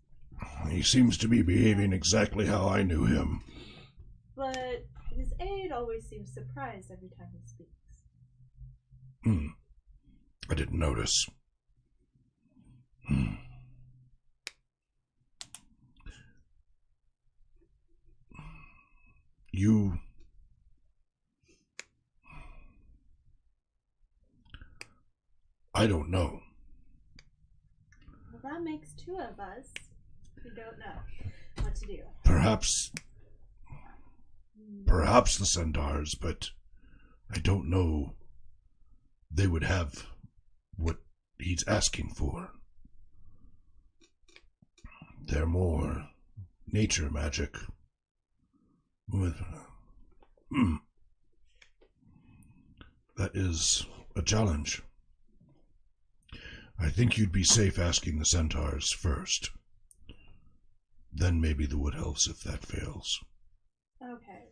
Speaker 1: He seems to be behaving exactly how I knew him.
Speaker 4: But his aide always seems surprised every time he speaks.
Speaker 1: I didn't notice. I don't know.
Speaker 4: Well, that makes two of us who don't know what to do.
Speaker 1: Perhaps the centaurs, but I don't know they would have what he's asking for. They're more nature magic. That is a challenge. I think you'd be safe asking the centaurs first. Then maybe the wood elves if that fails.
Speaker 4: Okay.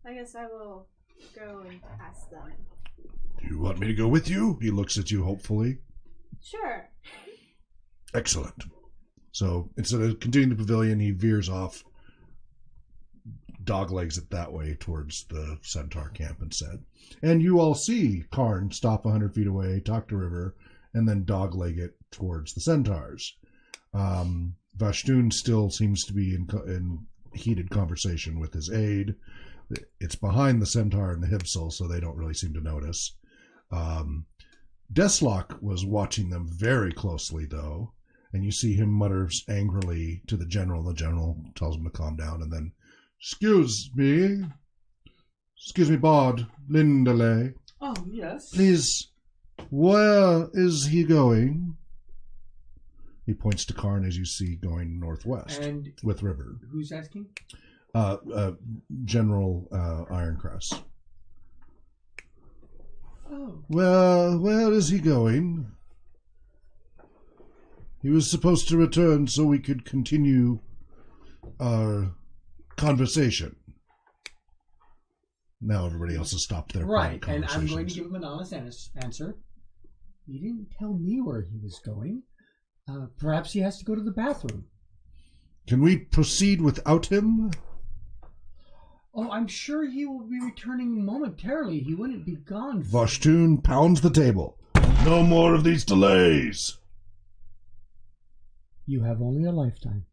Speaker 4: I guess I will go and ask them.
Speaker 1: Do you want me to go with you? He looks at you hopefully.
Speaker 4: Sure.
Speaker 1: Excellent. So instead of continuing the pavilion, he veers off, doglegs it that way towards the centaur camp instead. And you all see Karn stop 100 feet away, talk to River, and then dogleg it towards the centaurs. Vashtun still seems to be in heated conversation with his aide. It's behind the centaur and the Hibsel, so they don't really seem to notice. Deathlock was watching them very closely, though, and you see him mutters angrily to the general. The general tells him to calm down, and then, Excuse me, Bard, Lindale.
Speaker 7: Oh, yes.
Speaker 1: Please, where is he going? He points to Karn as you see going northwest
Speaker 7: And
Speaker 1: with River.
Speaker 7: who's asking?
Speaker 1: General Ironcrest.
Speaker 7: Oh.
Speaker 1: Well, where is he going? He was supposed to return so we could continue our conversation. Now everybody else has stopped their
Speaker 2: Right, and I'm
Speaker 1: conversations.
Speaker 2: going to give him an honest answer. He didn't tell me where he was going. Perhaps he has to go to the bathroom.
Speaker 1: Can we proceed without him?
Speaker 2: Oh, I'm sure he will be returning momentarily. He wouldn't be gone.
Speaker 1: Vashtun pounds the table. No more of these delays.
Speaker 2: You have only a lifetime.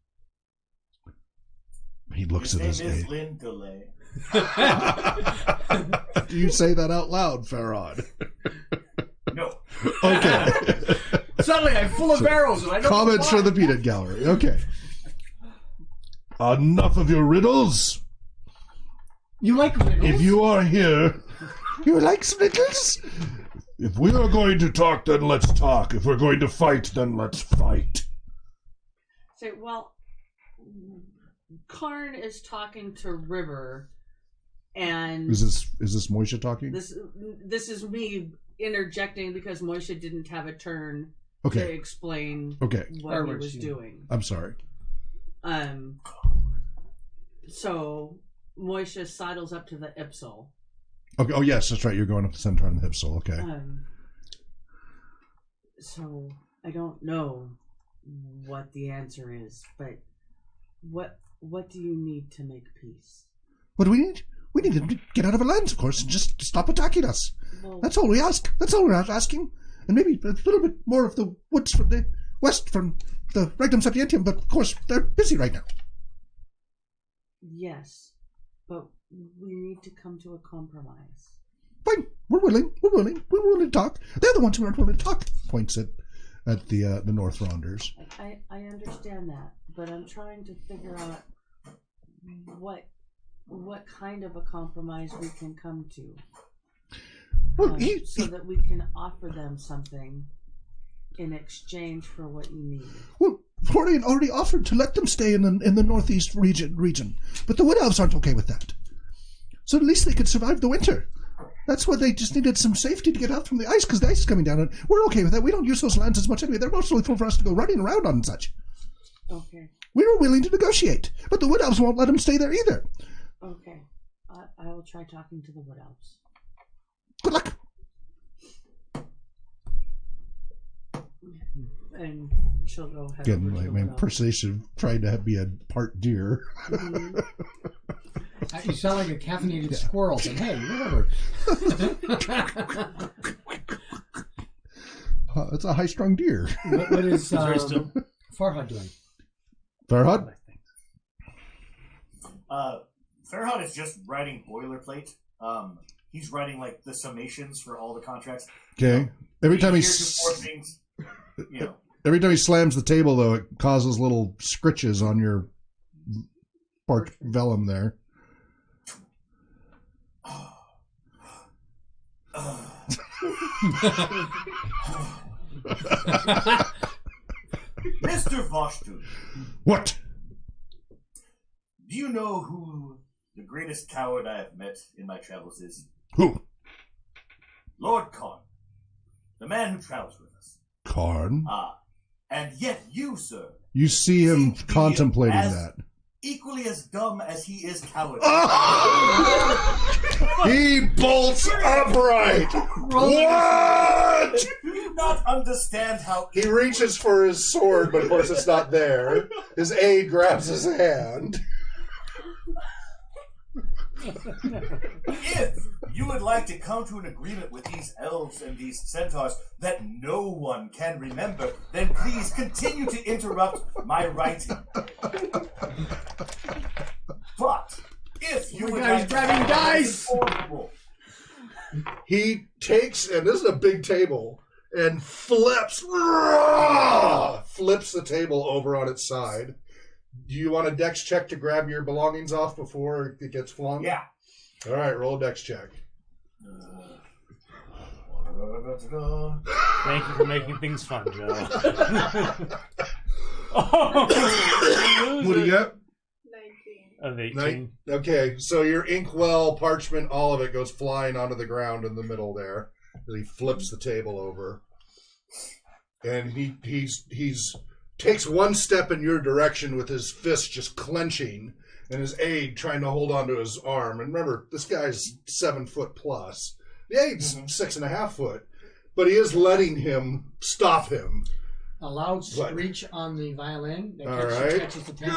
Speaker 1: He looks at his
Speaker 6: name is
Speaker 1: aide.
Speaker 6: Lynn Delay.
Speaker 1: Do you say that out loud, Farad?
Speaker 6: No.
Speaker 1: Okay.
Speaker 2: Suddenly, I'm full of arrows, and I don't
Speaker 1: Comments
Speaker 2: know
Speaker 1: from
Speaker 2: why.
Speaker 1: the peanut gallery. Okay. Enough of your riddles.
Speaker 2: You like riddles?
Speaker 1: If you are here, you like riddles? If we are going to talk, then let's talk. If we're going to fight, then let's fight.
Speaker 5: Say, well, Karn is talking to River, and
Speaker 1: Is this Moisha talking?
Speaker 5: this is me interjecting because Moisha didn't have a turn to
Speaker 1: Okay.
Speaker 5: explain
Speaker 1: Okay.
Speaker 5: what he was doing.
Speaker 1: I'm sorry.
Speaker 5: So Moisha sidles up to the Ipsel.
Speaker 1: Okay. Oh yes, that's right. You're going up the centaur and the Hipsel. Okay.
Speaker 5: So I don't know what the answer is, but what do you need to make peace?
Speaker 1: What do we need? We need to get out of our lands, of course, and just stop attacking us.
Speaker 5: Well,
Speaker 1: That's all we ask. That's all we're asking. And maybe a little bit more of the woods from the west, from the Regnum Sapientium, but of course they're busy right now.
Speaker 5: yes, but we need to come to a compromise.
Speaker 1: Fine, we're willing to talk. They're the ones who aren't willing to talk. Points at the North Ronders.
Speaker 5: I understand that, but I'm trying to figure out what kind of a compromise we can come to.
Speaker 1: Well,
Speaker 5: so that we can offer them something in exchange for what you need.
Speaker 1: well, Florian already offered to let them stay in the northeast region, but the Wood Elves aren't okay with that. So at least they could survive the winter. That's why they just needed some safety to get out from the ice, because the ice is coming down, and we're okay with that. We don't use those lands as much anyway. They're mostly full for us to go running around on and such.
Speaker 5: Okay.
Speaker 1: We were willing to negotiate, but the Wood Elves won't let them stay there either.
Speaker 5: Okay. I will try talking to the Wood Elves.
Speaker 1: Good luck.
Speaker 5: And she'll go head
Speaker 1: Again,
Speaker 5: over to
Speaker 1: my
Speaker 5: the Wood Elves.
Speaker 1: impersonation trying to be a part deer.
Speaker 2: You sound like a caffeinated squirrel saying, hey, remember.
Speaker 1: It's a high-strung deer.
Speaker 2: What is
Speaker 3: very still.
Speaker 2: Farhad doing?
Speaker 1: Farhad?
Speaker 6: Farhad is just writing boilerplate. He's writing like the summations for all the contracts.
Speaker 1: Okay. Every time
Speaker 6: things, you know.
Speaker 1: Every time he slams the table, though, it causes little scritches on your parched vellum there.
Speaker 6: Mr. Vashtu,
Speaker 1: What?
Speaker 6: do you know who the greatest coward I have met in my travels is?
Speaker 1: Who?
Speaker 6: Lord Karn, the man who travels with us.
Speaker 1: Karn?
Speaker 6: And yet you, sir,
Speaker 1: You see him
Speaker 6: seem to be
Speaker 1: contemplating
Speaker 6: as
Speaker 1: that.
Speaker 6: equally as dumb as he is cowardly.
Speaker 1: He bolts upright. What?
Speaker 6: Do you not understand how
Speaker 1: He reaches for his sword, but of course it's not there. His aide grabs his hand.
Speaker 6: if you would like to come to an agreement with these elves and these centaurs that no one can remember, then please continue to interrupt my writing. But if you would like to
Speaker 2: grabbing dice!
Speaker 1: He takes, and this is a big table, and flips the table over on its side. Do you want a dex check to grab your belongings off before it gets flung?
Speaker 6: Yeah.
Speaker 1: All right, roll a dex check.
Speaker 3: Thank you for making things fun, Joe. Oh,
Speaker 1: What do you got?
Speaker 4: 19.
Speaker 3: Of 18.
Speaker 1: Okay, so your inkwell, parchment, all of it goes flying onto the ground in the middle there. He flips the table over, and he's takes one step in your direction with his fist just clenching, and his aide trying to hold onto his arm. And remember, this guy's 7 foot plus. The aide's 6.5 foot, but he is letting him stop him.
Speaker 2: A loud screech on the violin that
Speaker 1: All right.
Speaker 2: catches attention.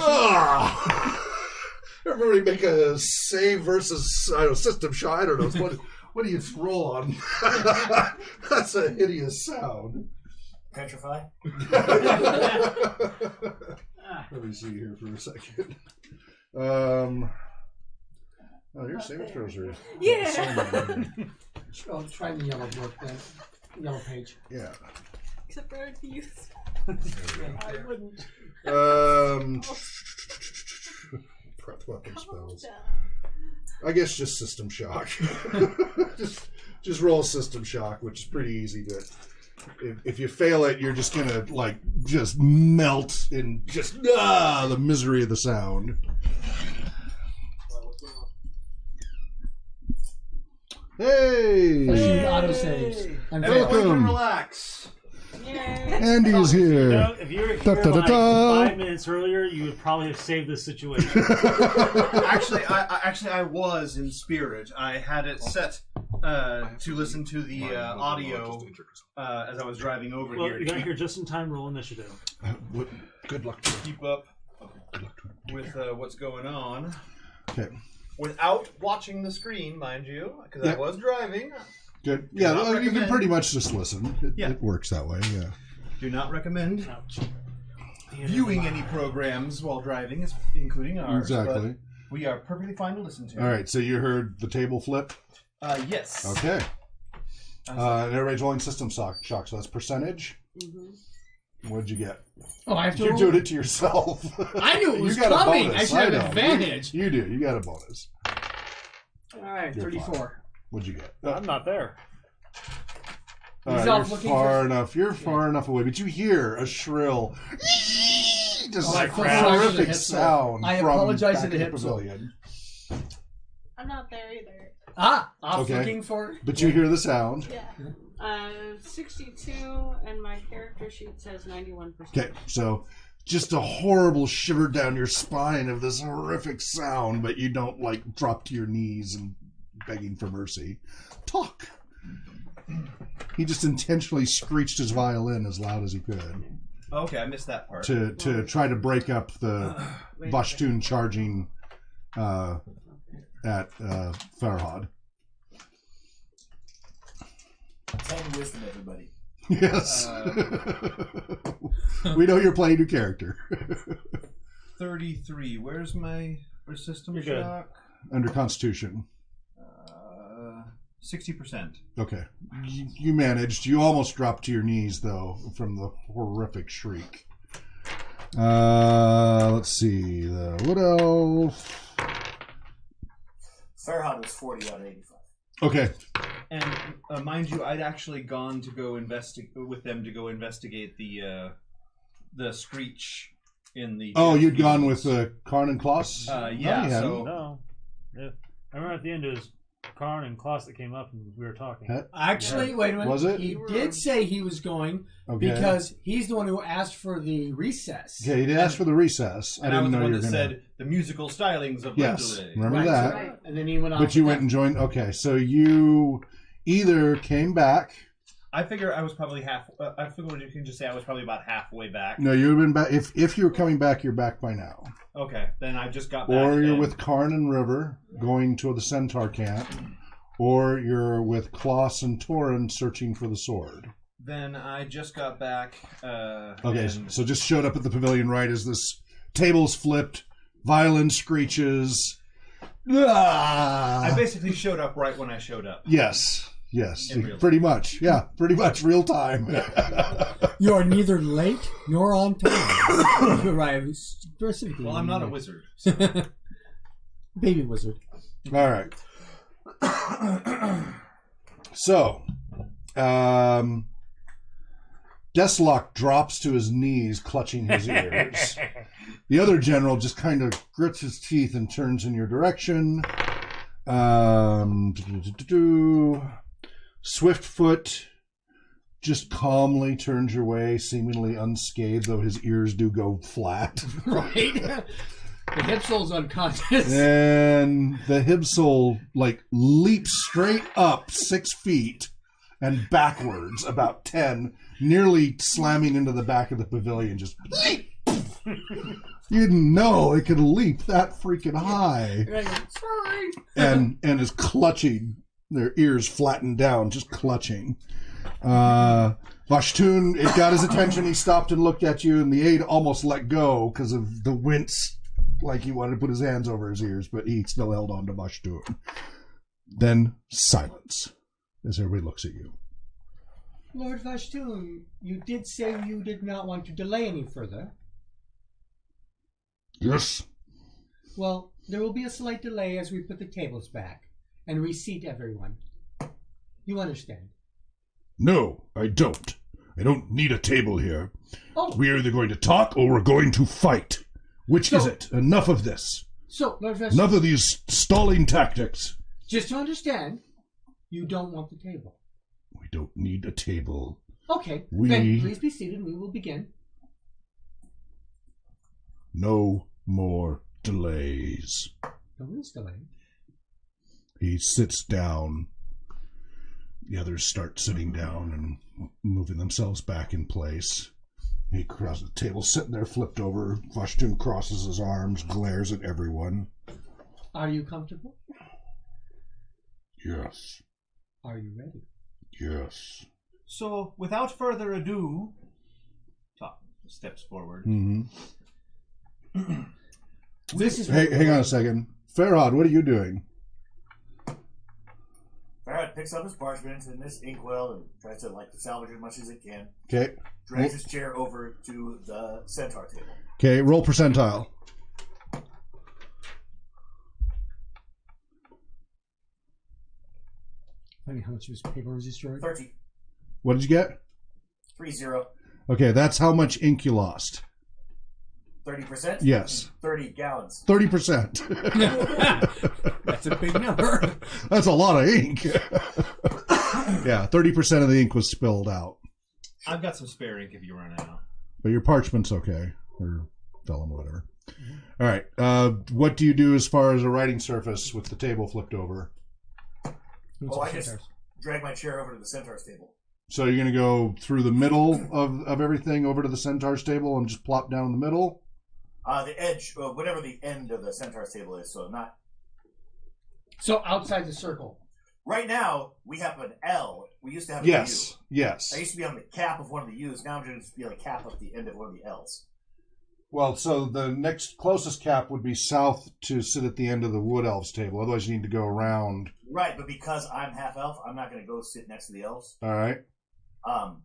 Speaker 1: Everybody make a save versus system shot. I don't know. What do you roll on? That's a hideous sound.
Speaker 6: Petrify?
Speaker 1: Let me see here for a second. Oh, your saving throws are...
Speaker 4: Yeah.
Speaker 2: Oh, try the yellow book, then. Yellow page.
Speaker 1: Yeah.
Speaker 4: Except for abuse.
Speaker 3: I wouldn't.
Speaker 1: Breath weapon spells. I guess just system shock. just roll system shock, which is pretty easy to... If you fail it, you're just gonna just melt in just the misery of the sound. Hey,
Speaker 2: Autosaves. And
Speaker 1: welcome.
Speaker 8: Relax.
Speaker 4: Yay.
Speaker 1: Andy is
Speaker 3: You
Speaker 1: here.
Speaker 3: know, if you were here like 5 minutes earlier, you would probably have saved this situation.
Speaker 8: Actually, I was in spirit. I had it set to listen to the audio as I was driving over
Speaker 3: Well,
Speaker 8: here.
Speaker 3: you got here just in time. Roll initiative.
Speaker 1: Good luck.
Speaker 8: Keep up with what's going on.
Speaker 1: Okay.
Speaker 8: Without watching the screen, mind you, because I was driving.
Speaker 1: Good.
Speaker 8: Do
Speaker 1: Yeah,
Speaker 8: not
Speaker 1: well, you can
Speaker 8: recommend.
Speaker 1: pretty much just listen. It works that way. Yeah.
Speaker 8: Do not recommend
Speaker 3: Ouch.
Speaker 8: viewing any programs while driving, including ours.
Speaker 1: Exactly.
Speaker 8: But we are perfectly fine to listen to.
Speaker 1: All right. So you heard the table flip.
Speaker 8: Yes.
Speaker 1: Okay. And everybody's rolling system shock. So that's percentage.
Speaker 4: Mm-hmm.
Speaker 1: What'd you get?
Speaker 2: Oh, I have to
Speaker 1: You're
Speaker 2: roll?
Speaker 1: doing it to yourself.
Speaker 2: I knew it was
Speaker 1: You got a
Speaker 2: coming.
Speaker 1: bonus.
Speaker 2: I should have
Speaker 1: know.
Speaker 2: advantage.
Speaker 1: You do. You got a bonus.
Speaker 2: All right,
Speaker 1: You're
Speaker 2: 34.
Speaker 1: What'd you get?
Speaker 3: I'm not there.
Speaker 1: All
Speaker 2: He's
Speaker 1: right,
Speaker 2: off
Speaker 1: you're
Speaker 2: looking
Speaker 1: far
Speaker 2: for-
Speaker 1: enough. You're far enough away, but you hear a shrill, just
Speaker 2: I
Speaker 1: a
Speaker 2: apologize to the
Speaker 1: horrific
Speaker 2: hit
Speaker 1: sound.
Speaker 2: I
Speaker 1: from
Speaker 2: apologize to
Speaker 1: back
Speaker 2: the
Speaker 1: in
Speaker 2: hit
Speaker 1: pavilion.
Speaker 4: I'm not there either.
Speaker 2: Off
Speaker 1: Okay.
Speaker 2: looking for...
Speaker 1: But you hear the sound.
Speaker 4: Yeah.
Speaker 5: 62, and my character sheet says 91%.
Speaker 1: Okay, so just a horrible shiver down your spine of this horrific sound, but you don't drop to your knees and begging for mercy. Talk. He just intentionally screeched his violin as loud as he could
Speaker 8: Okay, I missed that part.
Speaker 1: to try to break up the Vashtun charging at Farhad.
Speaker 6: 10 wisdom, everybody.
Speaker 1: Yes. We know you're playing your character.
Speaker 8: 33. Where's system
Speaker 3: You're good.
Speaker 8: shock?
Speaker 1: Under Constitution.
Speaker 8: 60%.
Speaker 1: Okay. You managed. You almost dropped to your knees, though, from the horrific shriek. Let's see. What else?
Speaker 6: Farhad was 40 out of 85.
Speaker 1: Okay.
Speaker 8: And mind you, I'd actually gone to go investigate the screech in the.
Speaker 1: Oh, you'd gone with Karn and Kloss?
Speaker 8: Yeah.
Speaker 1: No, you hadn't.
Speaker 8: So
Speaker 3: No. Yeah. I remember at the end it was Karn and Klaus that came up and we were talking.
Speaker 2: Actually, wait a minute.
Speaker 1: Was it?
Speaker 2: He did say he was going because he's the one who asked for the recess.
Speaker 1: Okay, he did ask for the recess.
Speaker 8: and I was the one that
Speaker 1: gonna...
Speaker 8: said the musical stylings of
Speaker 1: Yes,
Speaker 8: Wendell.
Speaker 1: remember
Speaker 2: Right,
Speaker 1: that.
Speaker 2: right. And then he went on.
Speaker 1: But you went and joined. Okay, so you either came back.
Speaker 8: I figure I was probably half. I figured you can just say I was probably about halfway back.
Speaker 1: No, you've been back. If you were coming back, you're back by now.
Speaker 8: Okay, then I just got back.
Speaker 1: Or you're
Speaker 8: and-
Speaker 1: with Karn and River going to the Centaur camp. Or you're with Kloss and Torin searching for the sword.
Speaker 8: Then I just got back.
Speaker 1: Okay,
Speaker 8: and
Speaker 1: so just showed up at the pavilion right as this table's flipped, violin screeches.
Speaker 8: I basically showed up right when I showed up.
Speaker 1: Yes,
Speaker 8: In real
Speaker 1: pretty much. Yeah, pretty much real time.
Speaker 2: You are neither late nor on time. You arrive specifically.
Speaker 8: Well, I'm not a wizard.
Speaker 2: Baby wizard.
Speaker 1: All right. So, Deathlock drops to his knees, clutching his ears. The other general just kind of grits his teeth and turns in your direction. Swiftfoot just calmly turns your way, seemingly unscathed, though his ears do go flat.
Speaker 2: Right? The Hipsol's unconscious.
Speaker 1: And the Hibsol, leaps straight up 6 feet and backwards about 10, nearly slamming into the back of the pavilion. Just leap! You didn't know it could leap that freaking high.
Speaker 2: Sorry.
Speaker 1: And is clutching, their ears flattened down, just clutching. Vashtun, it got his attention. He stopped and looked at you, and the aide almost let go because of the wince. Like he wanted to put his hands over his ears, but he still held on to Vashtun. Then silence as everybody looks at you.
Speaker 2: Lord Vashtun, you did say you did not want to delay any further.
Speaker 1: Yes.
Speaker 2: Well, there will be a slight delay as we put the tables back and reseat everyone. You understand?
Speaker 1: No, I don't. I don't need a table here.
Speaker 2: Oh,
Speaker 1: We're either going to talk or we're going to fight. Which is it? Enough of this.
Speaker 2: so Lord Vashtun,
Speaker 1: Enough of these stalling tactics.
Speaker 2: just to understand, you don't want the table.
Speaker 1: We don't need a table.
Speaker 2: Okay,
Speaker 1: We-
Speaker 2: then please be seated. We will begin.
Speaker 1: No more delays.
Speaker 2: No one's delayed.
Speaker 1: He sits down. The others start sitting down and moving themselves back in place. He crosses the table, sitting there flipped over. Vashtun crosses his arms, glares at everyone.
Speaker 2: Are you comfortable?
Speaker 1: Yes,
Speaker 2: Are you ready?
Speaker 1: yes.
Speaker 8: So, without further ado, Top steps forward.
Speaker 1: Mm-hmm.
Speaker 2: This is
Speaker 1: Hey, hang on a second. Farhad, what are you doing?
Speaker 6: Farhad picks up his parchment and this inkwell and tries to salvage as much as it can.
Speaker 1: Okay.
Speaker 6: Drags his chair over to the centaur table.
Speaker 1: Okay, roll percentile.
Speaker 2: Funny how much of his paper was destroyed.
Speaker 6: 30.
Speaker 1: What did you get?
Speaker 6: 3-0.
Speaker 1: Okay, that's how much ink you lost.
Speaker 6: 30%?
Speaker 1: Yes.
Speaker 6: 30 gallons.
Speaker 1: 30%.
Speaker 2: That's a big number.
Speaker 1: That's a lot of ink. Yeah, 30% of the ink was spilled out.
Speaker 8: I've got some spare ink if you run out.
Speaker 1: But your parchment's okay. Or vellum, whatever. All right. What do you do as far as a writing surface with the table flipped over?
Speaker 6: Oh, I just drag my chair over to the centaur's table.
Speaker 1: So you're going to go through the middle of everything over to the centaur's table and just plop down in the middle?
Speaker 6: The edge, whatever the end of the centaur's table is, so not...
Speaker 2: So outside the circle.
Speaker 6: Right now, we have an L. We used to have a
Speaker 1: Yes.
Speaker 6: U.
Speaker 1: Yes.
Speaker 6: I used to be on the cap of one of the U's. Now I'm going to be on the cap of the end of one of the L's.
Speaker 1: Well, so the next closest cap would be south to sit at the end of the Wood Elves table. Otherwise, you need to go around.
Speaker 6: Right, but because I'm half elf, I'm not going to go sit next to the elves.
Speaker 1: All right.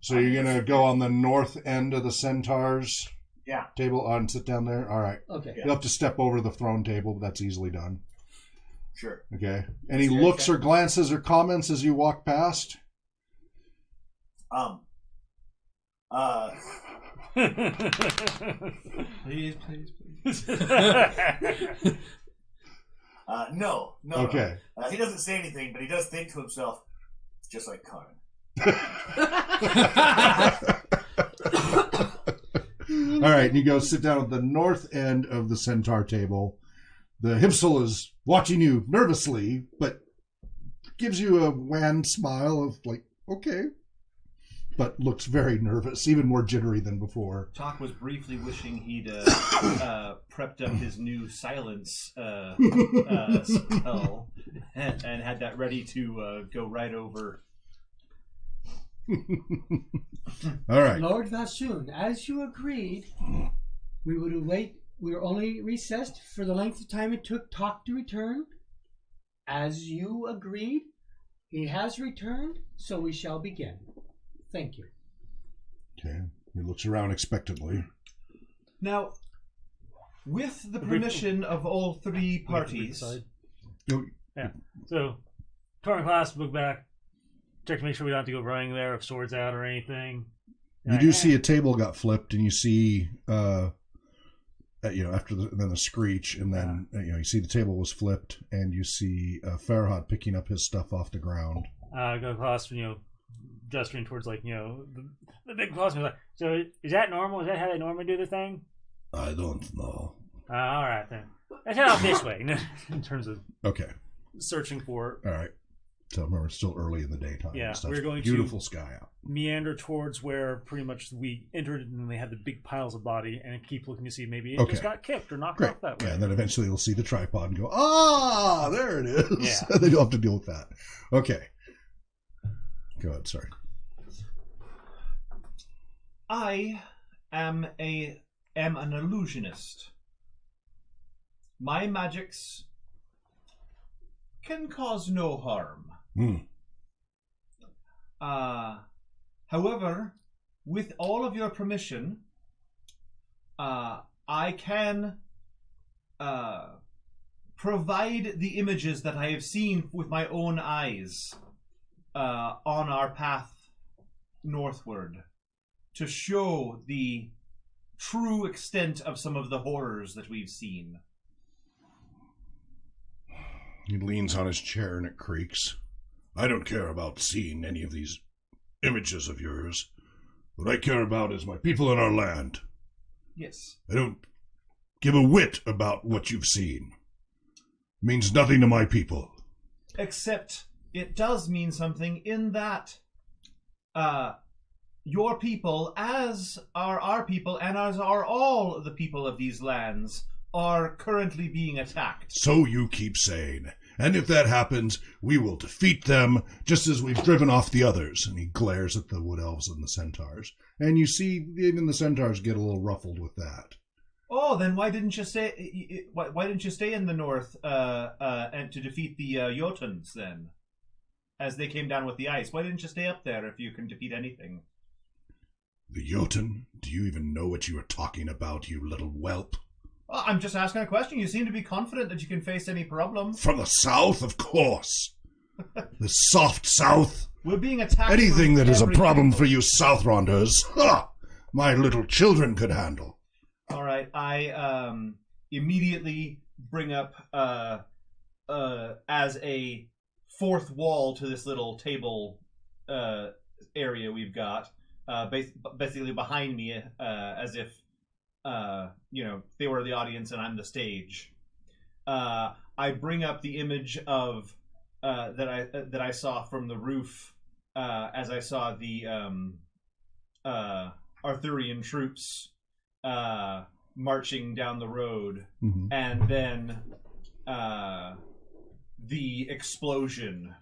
Speaker 1: So
Speaker 6: I'm
Speaker 1: you're going to go on the north end of the Centaurs
Speaker 6: Yeah.
Speaker 1: table and sit down there? All right.
Speaker 2: Okay.
Speaker 6: Yeah.
Speaker 1: You'll have to step over the throne table, but that's easily done.
Speaker 6: Sure.
Speaker 1: Okay. Any
Speaker 6: Scary
Speaker 1: looks
Speaker 6: check.
Speaker 1: or glances or comments as you walk past?
Speaker 8: Please.
Speaker 6: No.
Speaker 1: Okay.
Speaker 6: He doesn't say anything, but he does think to himself, just like Karn.
Speaker 1: All right, and you go sit down at the north end of the centaur table. The Hipsel is watching you nervously, but gives you a wan smile of like, okay, but looks very nervous, even more jittery than before.
Speaker 8: Talk was briefly wishing he'd prepped up his new silence spell and had that ready to go right over.
Speaker 1: All right.
Speaker 2: Lord Vassoon, as you agreed, we would await. We were only recessed for the length of time it took Talk to return. As you agreed, he has returned, so we shall begin. Thank you.
Speaker 1: Okay. He looks around expectantly.
Speaker 8: Now, with the permission of all three parties,
Speaker 3: Yeah. So, Torn class, look back, check to make sure we don't have to go running there if swords out or anything.
Speaker 1: You do see a table got flipped, and you see, after the screech, and then you see the table was flipped, and you see Farhad picking up his stuff off the ground.
Speaker 3: Go across, gesturing towards the big class. Like, so is that normal? Is that how they normally do the thing?
Speaker 1: I don't know.
Speaker 3: All right then. Let's head out this way in terms of searching for.
Speaker 1: All right. So remember, it's still early in the daytime.
Speaker 3: Yeah,
Speaker 1: and
Speaker 3: we're going
Speaker 1: beautiful
Speaker 3: to
Speaker 1: sky out.
Speaker 3: Meander towards where pretty much we entered, and they had the big piles of body, and keep looking to see maybe it just got kicked or knocked off that way.
Speaker 1: Yeah, and then eventually you'll see the tripod and go, there it is.
Speaker 3: Yeah.
Speaker 1: Then you'll have to deal with that. Okay. Go ahead, sorry.
Speaker 8: I am an illusionist. My magics can cause no harm. However, with all of your permission, I can provide the images that I have seen with my own eyes on our path northward to show the true extent of some of the horrors that we've seen.
Speaker 1: He leans on his chair and it creaks. I don't care about seeing any of these images of yours. What I care about is my people and our land.
Speaker 8: Yes.
Speaker 1: I don't give a whit about what you've seen. It means nothing to my people.
Speaker 8: Except it does mean something in that your people, as are our people, and as are all the people of these lands, are currently being attacked.
Speaker 1: So you keep saying. And if that happens, we will defeat them, just as we've driven off the others. And he glares at the Wood Elves and the Centaurs. And you see even the Centaurs get a little ruffled with that.
Speaker 8: Oh, then why didn't you stay? Why didn't you stay in the north and to defeat the Jotuns then, as they came down with the ice? Why didn't you stay up there if you can defeat anything?
Speaker 1: The Jotun? Do you even know what you are talking about, you little whelp?
Speaker 8: Well, I'm just asking a question. You seem to be confident that you can face any problem.
Speaker 1: From the south, of course. The soft south.
Speaker 8: We're being attacked.
Speaker 1: Anything that is a problem
Speaker 8: angle.
Speaker 1: for you Southronders, my little children could handle.
Speaker 8: All right, I immediately bring up as a fourth wall to this little table area we've got, basically behind me, as if they were the audience and I'm the stage. I bring up the image of that I saw from the roof as I saw the Arthurian troops marching down the road, and then the explosion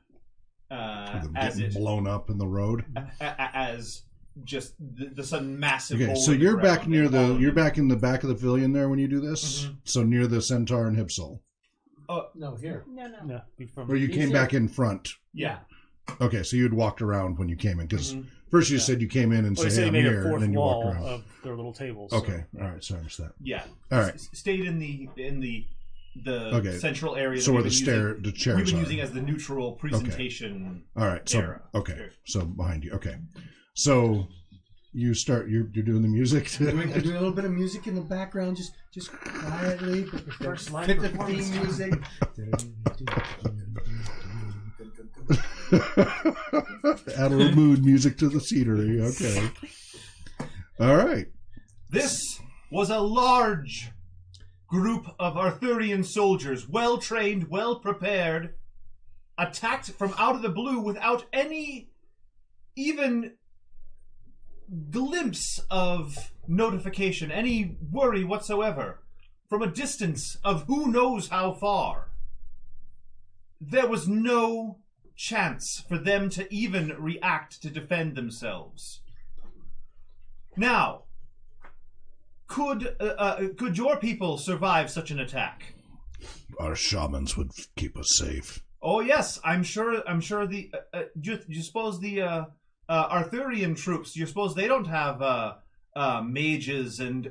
Speaker 8: as it
Speaker 1: blown up in the road.
Speaker 8: as just the sudden massive.
Speaker 1: Okay,
Speaker 8: hole
Speaker 1: so
Speaker 8: in the
Speaker 1: you're back
Speaker 8: ground
Speaker 1: near
Speaker 8: and all of
Speaker 1: you're
Speaker 8: them-
Speaker 1: back in the back of the pavilion there when you do this.
Speaker 8: Mhm.
Speaker 1: So near the centaur and Hipsol,
Speaker 2: No, here.
Speaker 4: No.
Speaker 3: Yeah, be from
Speaker 1: or you came back in front.
Speaker 8: Yeah.
Speaker 1: Okay, so you'd walked around when you came in because
Speaker 8: Mhm.
Speaker 1: first you
Speaker 3: Yeah.
Speaker 1: said you came in and
Speaker 3: Well, they
Speaker 1: said,
Speaker 3: said
Speaker 1: "Hey,
Speaker 3: they
Speaker 1: I'm
Speaker 3: made a
Speaker 1: here," and
Speaker 3: fourth
Speaker 1: then you walked
Speaker 3: wall
Speaker 1: around.
Speaker 3: of their little tables.
Speaker 1: Okay,
Speaker 3: so,
Speaker 1: all right, so I missed that.
Speaker 8: Yeah.
Speaker 1: All right.
Speaker 8: Stayed in the
Speaker 1: Okay.
Speaker 8: central area.
Speaker 1: So
Speaker 8: that
Speaker 1: where
Speaker 8: we've
Speaker 1: the
Speaker 8: been
Speaker 1: the
Speaker 8: using,
Speaker 1: chairs
Speaker 8: we've been
Speaker 1: are.
Speaker 8: using as the neutral presentation.
Speaker 1: All right, so
Speaker 8: era.
Speaker 1: okay, so behind you. Okay, so you start. You're doing the music.
Speaker 2: I'm doing a little bit of music in the background, just quietly. But
Speaker 3: First live
Speaker 2: fit the
Speaker 3: performance.
Speaker 2: theme music.
Speaker 1: Add a little mood music to the scenery. Okay. All right.
Speaker 8: This was a large group of Arthurian soldiers, well trained, well prepared, attacked from out of the blue without any even glimpse of notification, any worry whatsoever, from a distance of who knows how far. There was no chance for them to even react to defend themselves. Now, could your people survive such an attack?
Speaker 1: Our shamans would keep us safe.
Speaker 8: Oh yes, I'm sure. The you suppose the Arthurian troops? You suppose they don't have mages and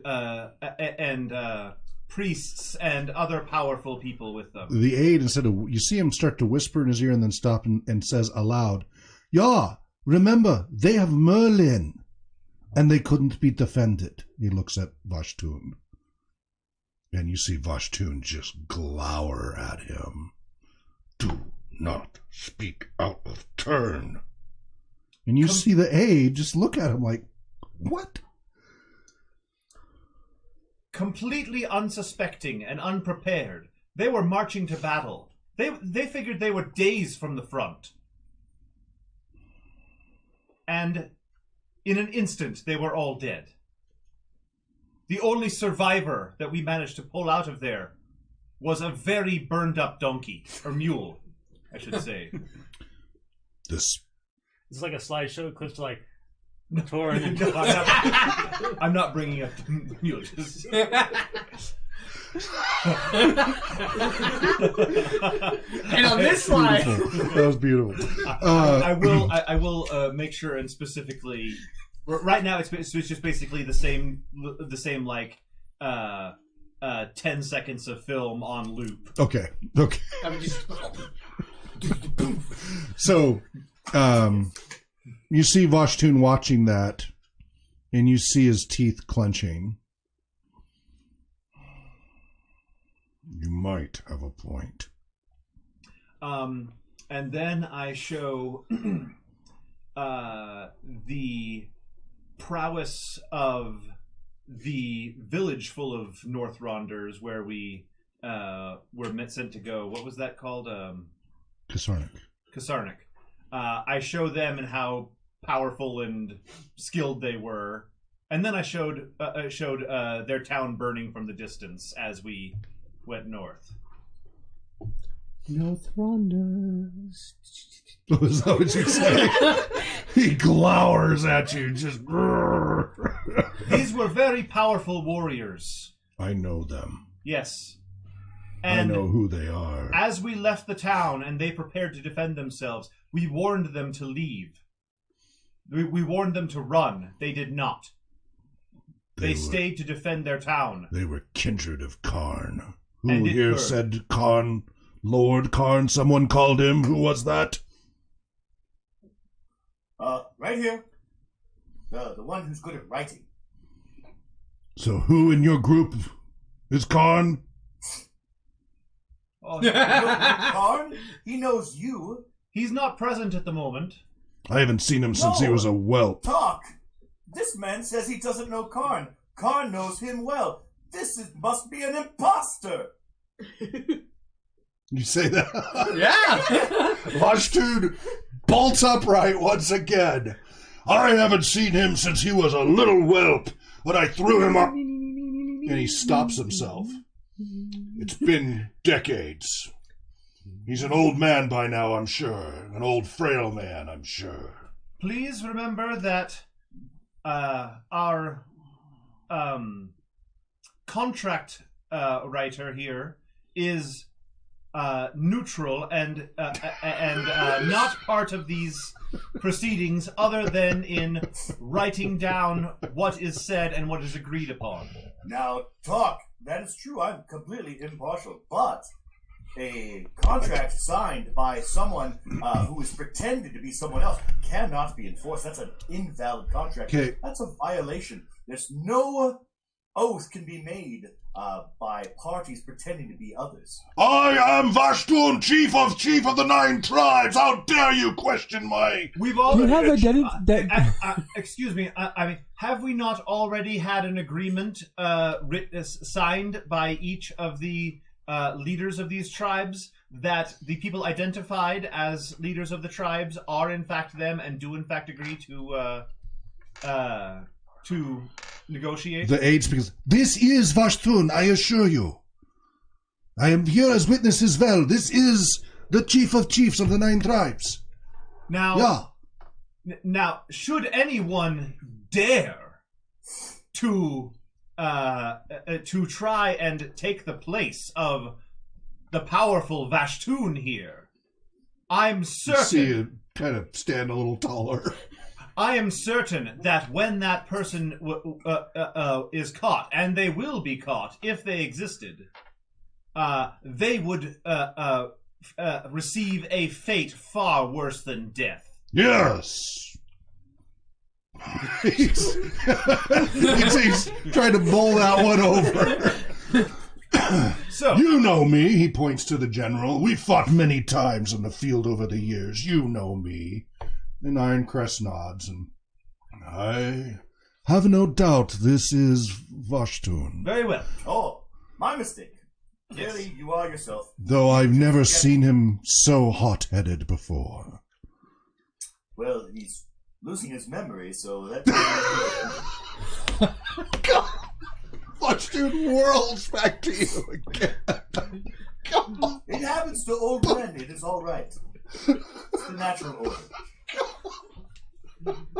Speaker 8: priests and other powerful people with them?
Speaker 1: The aide, instead of, you see him start to whisper in his ear and then stop and says aloud, "Yeah, remember, they have Merlin, and they couldn't be defended." He looks at Vashtun, and you see Vashtun just glower at him. "Do not speak out of turn." And you see the aide just look at him like, "What?"
Speaker 8: Completely unsuspecting and unprepared, they were marching to battle. They figured they were days from the front. And in an instant, they were all dead. The only survivor that we managed to pull out of there was a very burned up donkey, or mule, I should say.
Speaker 1: This
Speaker 3: It's like a slideshow. Clips like Torin and
Speaker 8: No, I'm not bringing up the mule. Just...
Speaker 2: And on this slide,
Speaker 1: beautiful. That was beautiful.
Speaker 8: I will make sure and specifically. Right now, it's just basically the same like 10 seconds of film on loop.
Speaker 1: Okay.
Speaker 2: I mean, just
Speaker 1: So, you see Vashtun watching that, and you see his teeth clenching. You might have a point.
Speaker 8: And then I show the prowess of the village full of North Ronders where we were sent to go. What was that called? Kasarnik. I show them and how powerful and skilled they were, and then I showed their town burning from the distance as we went north.
Speaker 2: North Rondas.
Speaker 1: Was that what you said? He glowers at you, just.
Speaker 8: These were very powerful warriors.
Speaker 1: I know them.
Speaker 8: Yes.
Speaker 1: I
Speaker 8: And
Speaker 1: know who they are.
Speaker 8: as we left the town and they prepared to defend themselves, we warned them to leave. We warned them to run. They did not. They stayed to defend their town.
Speaker 1: They were kindred of Karn. Who
Speaker 8: And it
Speaker 1: here
Speaker 8: burned.
Speaker 1: said Karn? Lord Karn, someone called him. Who was that?
Speaker 6: Right here. The one who's good at writing.
Speaker 1: So who in your group is Karn?
Speaker 8: Oh,
Speaker 6: Karn? He knows you.
Speaker 8: he's not present at the moment.
Speaker 1: I haven't seen him since he
Speaker 6: No.
Speaker 1: was a whelp.
Speaker 6: Talk. This man says he doesn't know Karn. Karn knows him well. Must be an imposter.
Speaker 1: You say that?
Speaker 2: Yeah.
Speaker 1: Vashtun bolts upright once again. I haven't seen him since he was a little whelp when I threw him up. And he stops himself. It's been decades. He's an old man by now, I'm sure. An old, frail man, I'm sure.
Speaker 8: Please remember that our contract writer here is neutral and not part of these proceedings other than in writing down what is said and what is agreed upon.
Speaker 6: Now, talk. That is true. I'm completely impartial. But a contract signed by someone who is pretending to be someone else cannot be enforced. That's an invalid contract.
Speaker 1: Okay.
Speaker 6: That's a violation. There's no oath can be made by parties pretending to be others.
Speaker 1: I am Vashtun, chief of the 9 tribes. How dare you question my...
Speaker 8: We've already...
Speaker 2: You have identity...
Speaker 8: excuse me. I mean, have we not already had an agreement signed by each of the leaders of these tribes that the people identified as leaders of the tribes are in fact them and do in fact agree to negotiate?
Speaker 1: The aide speaks. This is Vashtun, I assure you. I am here as witness as well. This is the chief of chiefs of the 9 tribes.
Speaker 8: Now, now, should anyone dare to try and take the place of the powerful Vashtun here, I'm certain...
Speaker 1: See you kind of stand a little taller.
Speaker 8: I am certain that when that person is caught, and they will be caught if they existed, they would receive a fate far worse than death.
Speaker 1: Yes. he's trying to bowl that one over.
Speaker 8: So
Speaker 1: you know me, he points to the general. We fought many times on the field over the years. You know me. And Ironcrest nods, and I have no doubt this is Vashtun.
Speaker 8: very well.
Speaker 6: Oh, my mistake. Clearly, you are yourself.
Speaker 1: Though I've never seen him so hot-headed before.
Speaker 6: Well, he's losing his memory, so that's...
Speaker 1: Vashtun whirls back to you again. Come on.
Speaker 6: It happens to old men. It is all right. It's the natural order.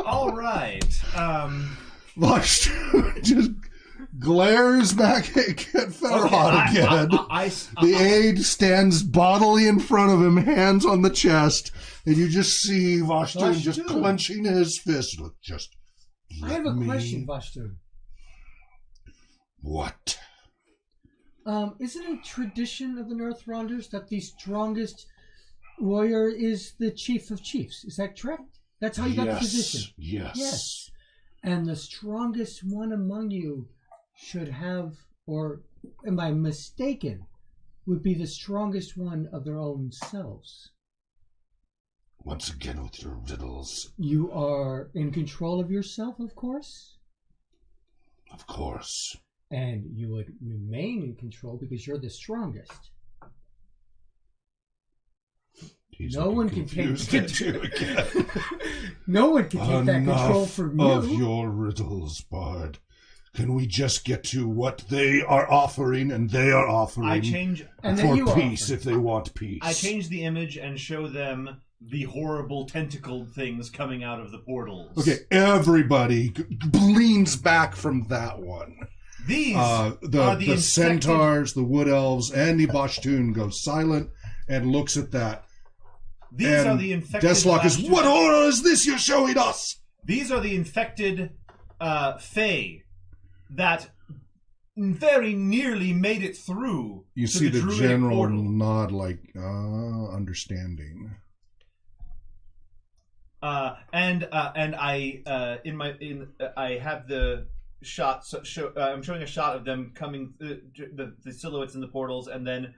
Speaker 8: All right.
Speaker 1: Vashtun just glares back at Kit Featherhot again. The aide stands bodily in front of him, hands on the chest, and you just see Vashtun just clenching his fist. Look, just
Speaker 2: I have a question, Vashtun.
Speaker 1: What?
Speaker 2: Isn't it a tradition of the North Ronders that the strongest warrior is the chief of chiefs? Is that correct? That's how you got the position.
Speaker 1: Yes.
Speaker 2: And the strongest one among you should have, or am I mistaken, would be the strongest one of their own selves.
Speaker 1: Once again with your riddles.
Speaker 2: You are in control of yourself, of course.
Speaker 1: Of course.
Speaker 2: And you would remain in control because you're the strongest. No one can take No one can take that control from you.
Speaker 1: Of your riddles, Bard. Can we just get to what they are offering, and they are offering for peace if they want peace?
Speaker 8: I change the image and show them the horrible tentacled things coming out of the portals.
Speaker 1: Okay, everybody leans back from that one.
Speaker 8: These
Speaker 1: the centaurs, the wood elves, and the Vashtun go silent and looks at that.
Speaker 8: These are the infected.
Speaker 1: Deathlock is, what horror is this you're showing us?
Speaker 8: These are the infected Fae that very nearly made it through.
Speaker 1: You
Speaker 8: to
Speaker 1: see the
Speaker 8: Druidic
Speaker 1: general
Speaker 8: portal.
Speaker 1: nod like, understanding.
Speaker 8: And I have the shot. I'm showing a shot of them coming, the silhouettes in the portals, and then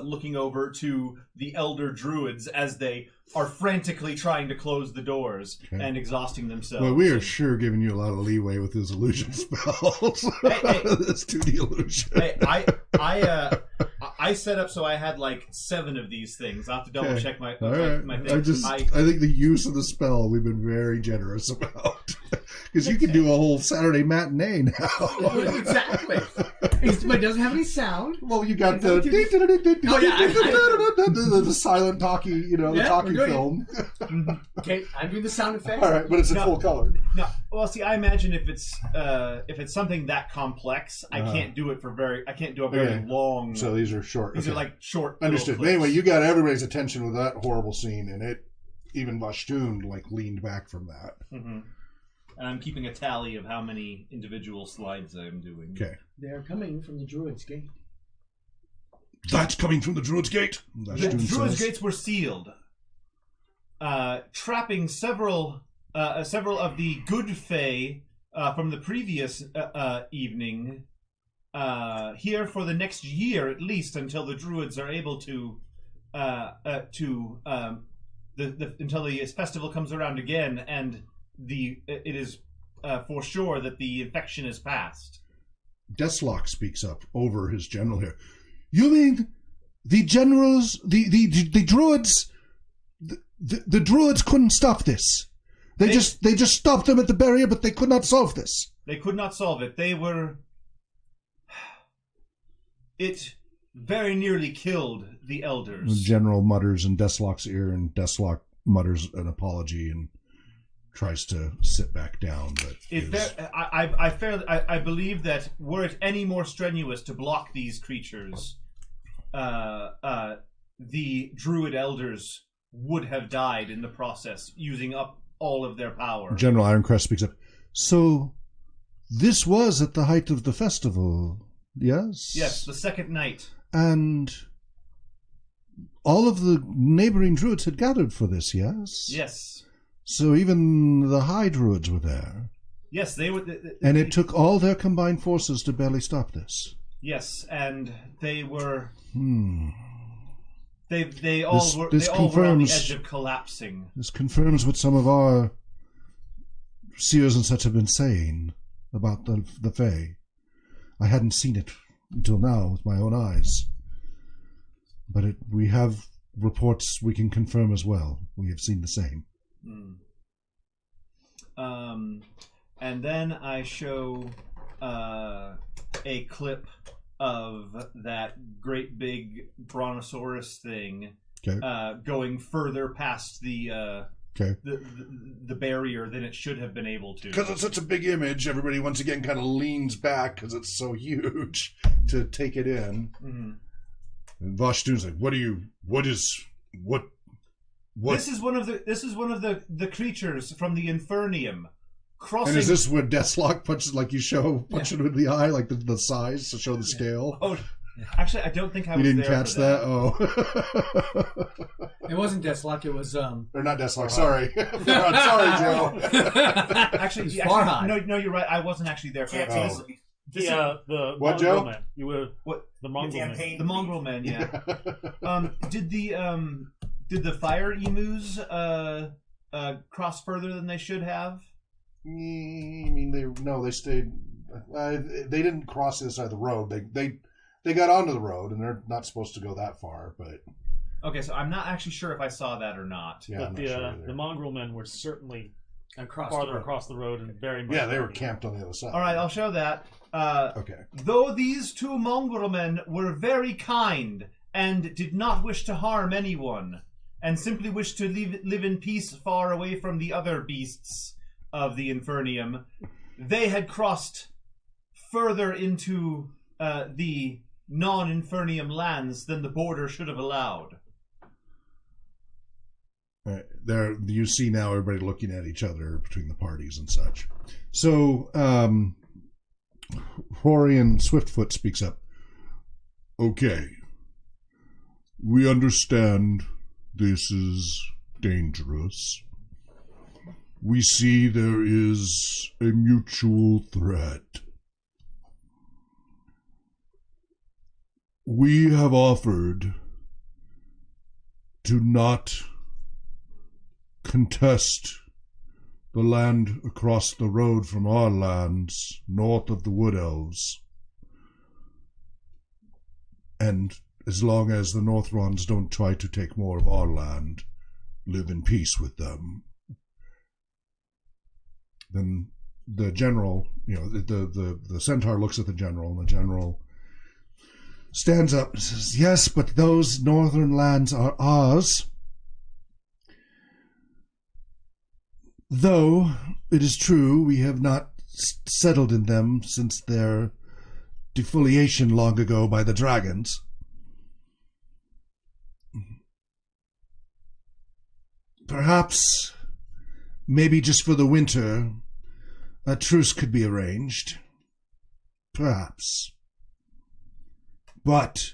Speaker 8: looking over to the elder druids as they are frantically trying to close the doors and exhausting themselves.
Speaker 1: Well, we are sure giving you a lot of leeway with those illusion spells. This 2D illusion.
Speaker 8: Hey, I set up so I had like 7 of these things. I have to double check my thing.
Speaker 1: I think the use of the spell we've been very generous about. Because you can do a whole Saturday matinee now.
Speaker 8: Exactly.
Speaker 2: But it doesn't have any sound.
Speaker 1: Well, you got
Speaker 2: Oh, yeah,
Speaker 1: the silent talkie, the
Speaker 2: Yeah,
Speaker 1: talkie
Speaker 2: we're doing
Speaker 1: film.
Speaker 2: Okay, I'm doing the sound effects.
Speaker 1: All right, but it's in full color.
Speaker 8: No, well, see, I imagine if it's something that complex, I can't do it I can't do a very long.
Speaker 1: So these are short.
Speaker 8: These are like short.
Speaker 1: Understood. But anyway, you got everybody's attention with that horrible scene, and even Vashtun leaned back from that.
Speaker 8: Mm-hmm. And I'm keeping a tally of how many individual slides I'm doing.
Speaker 1: Okay.
Speaker 2: They're coming from the Druid's Gate.
Speaker 1: That's coming from the Druid's Gate.
Speaker 8: The Druid's Gates were sealed, trapping several of the good Fae from the previous evening here for the next year at least, until the Druids are able to until the festival comes around again, and it is for sure that the infection is past.
Speaker 1: Deslock speaks up over his general here. You mean the generals, the druids, the druids couldn't stop this? They just stopped them at the barrier, but they could not solve this.
Speaker 8: They could not solve it. It very nearly killed the elders.
Speaker 1: The general mutters in Deslock's ear, and Deslock mutters an apology and tries to sit back down. But
Speaker 8: I believe that were it any more strenuous to block these creatures, the druid elders would have died in the process, using up all of their power.
Speaker 1: General Ironcrest speaks up. So, this was at the height of the festival, yes?
Speaker 8: Yes, the second night.
Speaker 1: And all of the neighboring druids had gathered for this, yes?
Speaker 8: Yes.
Speaker 1: So even the high druids were there.
Speaker 8: Yes, they were.
Speaker 1: And it took all their combined forces to barely stop this.
Speaker 8: Yes, and they were. They
Speaker 1: This
Speaker 8: all were on the edge of collapsing.
Speaker 1: This confirms what some of our seers and such have been saying about the Fae. I hadn't seen it until now with my own eyes. But we have reports we can confirm as well. We have seen the same.
Speaker 8: And then I show a clip of that great big brontosaurus thing going further past the barrier than it should have been able to.
Speaker 1: Because it's such a big image, everybody once again kind of leans back because it's so huge to take it in.
Speaker 8: Mm-hmm.
Speaker 1: And Vashdun's like, what?
Speaker 8: This is one of the creatures from the Infernium. Crossing.
Speaker 1: And is this where Deslock punches, like you show, punching with the eye, like the size to show the scale?
Speaker 8: Oh, actually, I don't think I was
Speaker 1: there. You didn't
Speaker 8: there
Speaker 1: catch
Speaker 8: for
Speaker 1: that? Oh.
Speaker 2: It wasn't Deslock, it was...
Speaker 1: Or not Deslock, sorry. Sorry, Joe.
Speaker 8: Actually, no, you're right. I wasn't actually there for that.
Speaker 3: The
Speaker 1: what,
Speaker 3: Mongrel
Speaker 1: Joe?
Speaker 3: Man. You were the Mongrel Man.
Speaker 8: The Mongrel Man, yeah. Did the fire emus cross further than they should have?
Speaker 1: I mean, they stayed. They didn't cross the other side of the road. They got onto the road, and they're not supposed to go that far. But
Speaker 8: okay, so I'm not actually sure if I saw that or not.
Speaker 3: Yeah, but the Mongrel Men were certainly farther across the road and very much.
Speaker 1: Yeah, they were camped on the other side.
Speaker 8: All right, I'll show that.
Speaker 1: Okay.
Speaker 8: Though these two Mongrel Men were very kind and did not wish to harm anyone, and simply wished to live in peace far away from the other beasts of the Infernium, they had crossed further into the non-Infernium lands than the border should have allowed.
Speaker 1: Right. There, you see now everybody looking at each other between the parties and such. So, Horian Swiftfoot speaks up. Okay, we understand this is dangerous. We see there is a mutual threat. We have offered to not contest the land across the road from our lands, north of the Wood Elves. And as long as the Northrons don't try to take more of our land, live in peace with them. Then the general, the centaur looks at the general, and the general stands up and says, yes, but those northern lands are ours. Though it is true we have not settled in them since their defoliation long ago by the dragons. Perhaps, maybe just for the winter, a truce could be arranged. Perhaps. But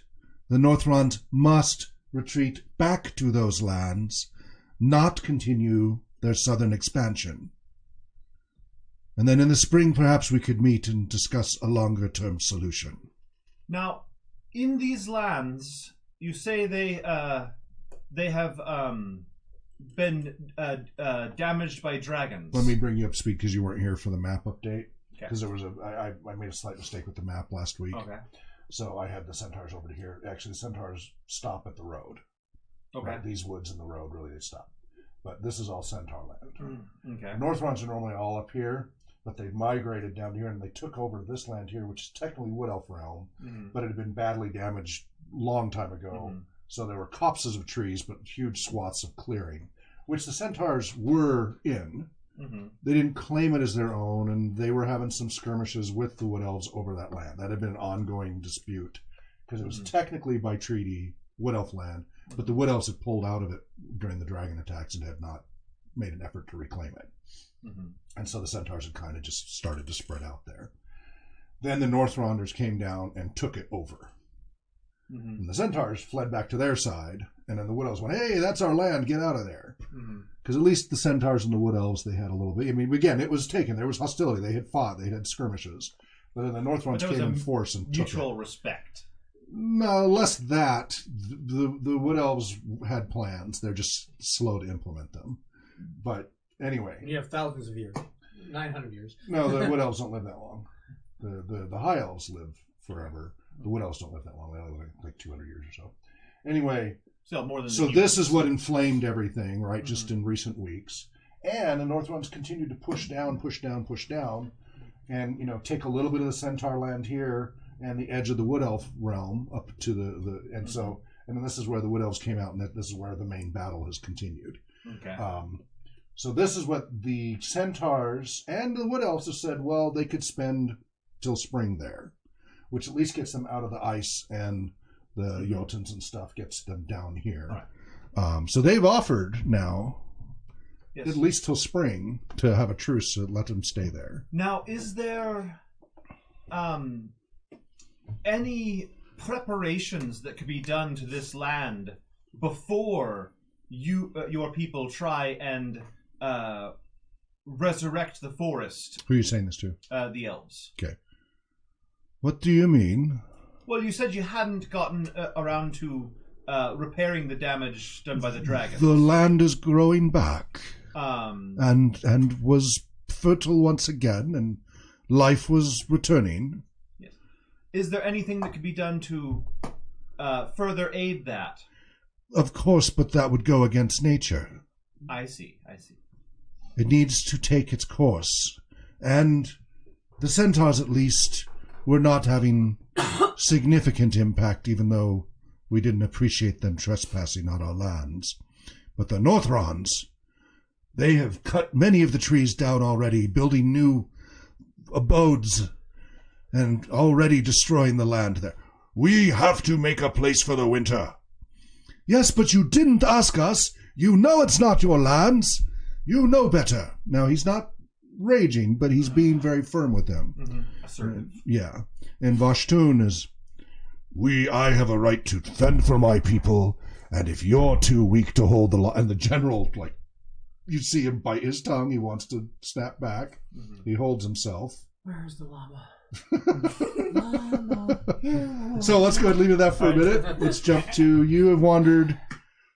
Speaker 1: the Northrons must retreat back to those lands, not continue their southern expansion. And then in the spring, perhaps we could meet and discuss a longer-term solution.
Speaker 8: Now, in these lands, you say they have been damaged by dragons.
Speaker 1: Let me bring you up to speed because you weren't here for the map update.
Speaker 8: Okay.
Speaker 1: Because there was I made a slight mistake with the map last week.
Speaker 8: Okay.
Speaker 1: So I had the centaurs over to here. Actually, the centaurs stop at the road.
Speaker 8: Okay.
Speaker 1: Right? These woods and the road, really, they stop. But this is all centaur land.
Speaker 8: Okay.
Speaker 1: Northrons are normally all up here, but they migrated down here and they took over this land here, which is technically Wood Elf realm, but it had been badly damaged long time ago. So there were copses of trees, but huge swaths of clearing, which the centaurs were in. They didn't claim it as their own, and they were having some skirmishes with the Wood Elves over that land. That had been an ongoing dispute, because it was technically by treaty Wood Elf land, but the Wood Elves had pulled out of it during the dragon attacks and had not made an effort to reclaim it. And so the centaurs had kind of just started to spread out there. Then the Northronders came down and took it over. And the centaurs fled back to their side, and then the Wood Elves went, hey, that's our land, get out of there. Because at least the centaurs and the Wood Elves, they had a little bit. I mean, again, it was taken. There was hostility. They had fought. They had skirmishes. But then the Northrons came in force and took it.
Speaker 8: Mutual respect.
Speaker 1: No, less that. The Wood Elves had plans. They're just slow to implement them. But anyway.
Speaker 2: You have thousands of years. 900 years.
Speaker 1: No, the Wood Elves don't live that long. The High Elves live forever. The Wood Elves don't live that long. They only live like 200 years or so. Anyway,
Speaker 8: still more than
Speaker 1: so this is what inflamed everything, right? Just in recent weeks. And the Northrons continued to push down, and take a little bit of the Centaur land here and the edge of the Wood Elf realm up to and so and then this is where the Wood Elves came out, and this is where the main battle has continued.
Speaker 8: Okay.
Speaker 1: So this is what the Centaurs and the Wood Elves have said. Well, they could spend till spring there, which at least gets them out of the ice, and the Jotuns and stuff gets them down here.
Speaker 8: Right.
Speaker 1: So they've offered now,
Speaker 8: Yes.
Speaker 1: at least till spring, to have a truce to let them stay there.
Speaker 8: Now, is there any preparations that could be done to this land before your people try and resurrect the forest?
Speaker 1: Who are you saying this to?
Speaker 8: The elves.
Speaker 1: Okay. What do you mean?
Speaker 8: Well, you said you hadn't gotten around to repairing the damage done by the dragons.
Speaker 1: The land is growing back, and was fertile once again, and life was returning.
Speaker 8: Yes. Is there anything that could be done to further aid that?
Speaker 1: Of course, but that would go against nature.
Speaker 8: I see.
Speaker 1: It needs to take its course, and the centaurs, at least, were not having significant impact, even though we didn't appreciate them trespassing on our lands. But the Northrons, they have cut many of the trees down already, building new abodes, and already destroying the land there. We have to make a place for the winter. Yes, but you didn't ask us. You know it's not your lands. You know better. Now, he's not raging, but he's being very firm with them.
Speaker 8: Assertive.
Speaker 1: Yeah. And Vashtun is, I have a right to fend for my people, and if you're too weak to hold the law, and the general, you see him bite his tongue, he wants to snap back. He holds himself.
Speaker 2: Where's the llama?
Speaker 1: So let's go ahead and leave it that for a minute. Let's jump to, you have wandered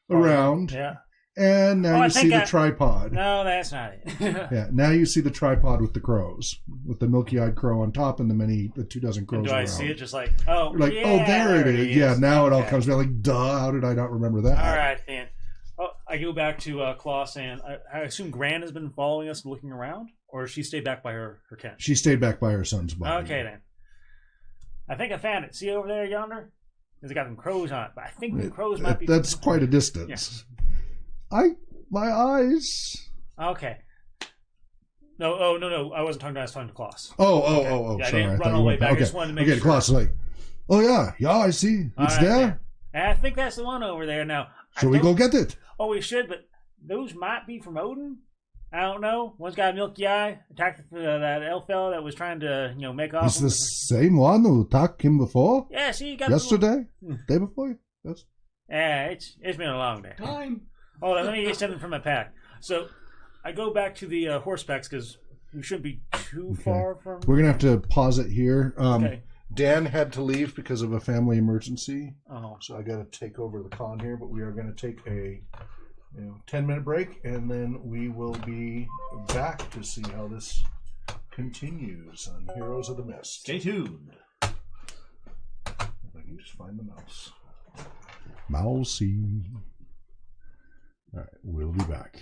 Speaker 1: around.
Speaker 3: Yeah.
Speaker 1: And now you see the tripod.
Speaker 3: No, that's not it.
Speaker 1: Yeah, now you see the tripod with the crows, with the milky-eyed crow on top and the 24 crows
Speaker 3: Do
Speaker 1: around.
Speaker 3: I see it just like, oh,
Speaker 1: there it is. Yeah, now it all comes back like, duh, how did I not remember that?
Speaker 3: All right, then. Oh, I go back to Klaus, and I assume Gran has been following us and looking around, or she stayed back by her tent?
Speaker 1: She stayed back by her son's body.
Speaker 3: Okay, then. I think I found it. See over there yonder? It's got them crows on it, but I think the crows might be.
Speaker 1: That's quite a distance. Yeah. My eyes.
Speaker 3: Okay. No. I wasn't talking to. I was talking to Klaus.
Speaker 1: Oh.
Speaker 3: Yeah,
Speaker 1: Sorry.
Speaker 3: I didn't
Speaker 1: I
Speaker 3: run
Speaker 1: thought
Speaker 3: all
Speaker 1: you
Speaker 3: the way
Speaker 1: went-
Speaker 3: back.
Speaker 1: Okay.
Speaker 3: I just wanted to make
Speaker 1: Okay.
Speaker 3: sure.
Speaker 1: Klaus is like, oh yeah, I see.
Speaker 3: All
Speaker 1: It's
Speaker 3: right,
Speaker 1: there.
Speaker 3: yeah. And I think that's the one over there now.
Speaker 1: Shall we go get it?
Speaker 3: Oh, we should, but those might be from Odin. I don't know. One's got a milky eye. Attacked that elf fella that was trying to, make off.
Speaker 1: It's the same one who attacked him before.
Speaker 3: Yeah, see, you got
Speaker 1: Yesterday, day before. Yes.
Speaker 3: Yeah, it's been a long day.
Speaker 2: Time.
Speaker 3: Hold on, let me get something from my pack. So, I go back to the horsebacks because we shouldn't be too far from.
Speaker 1: We're gonna have to pause it here.
Speaker 3: Okay.
Speaker 1: Dan had to leave because of a family emergency,
Speaker 3: Oh,
Speaker 1: so I got to take over the con here. But we are going to take a 10-minute break, and then we will be back to see how this continues on Heroes of the Mist.
Speaker 8: Stay tuned.
Speaker 1: If I can just find the mouse. Mousey. All right, we'll be back.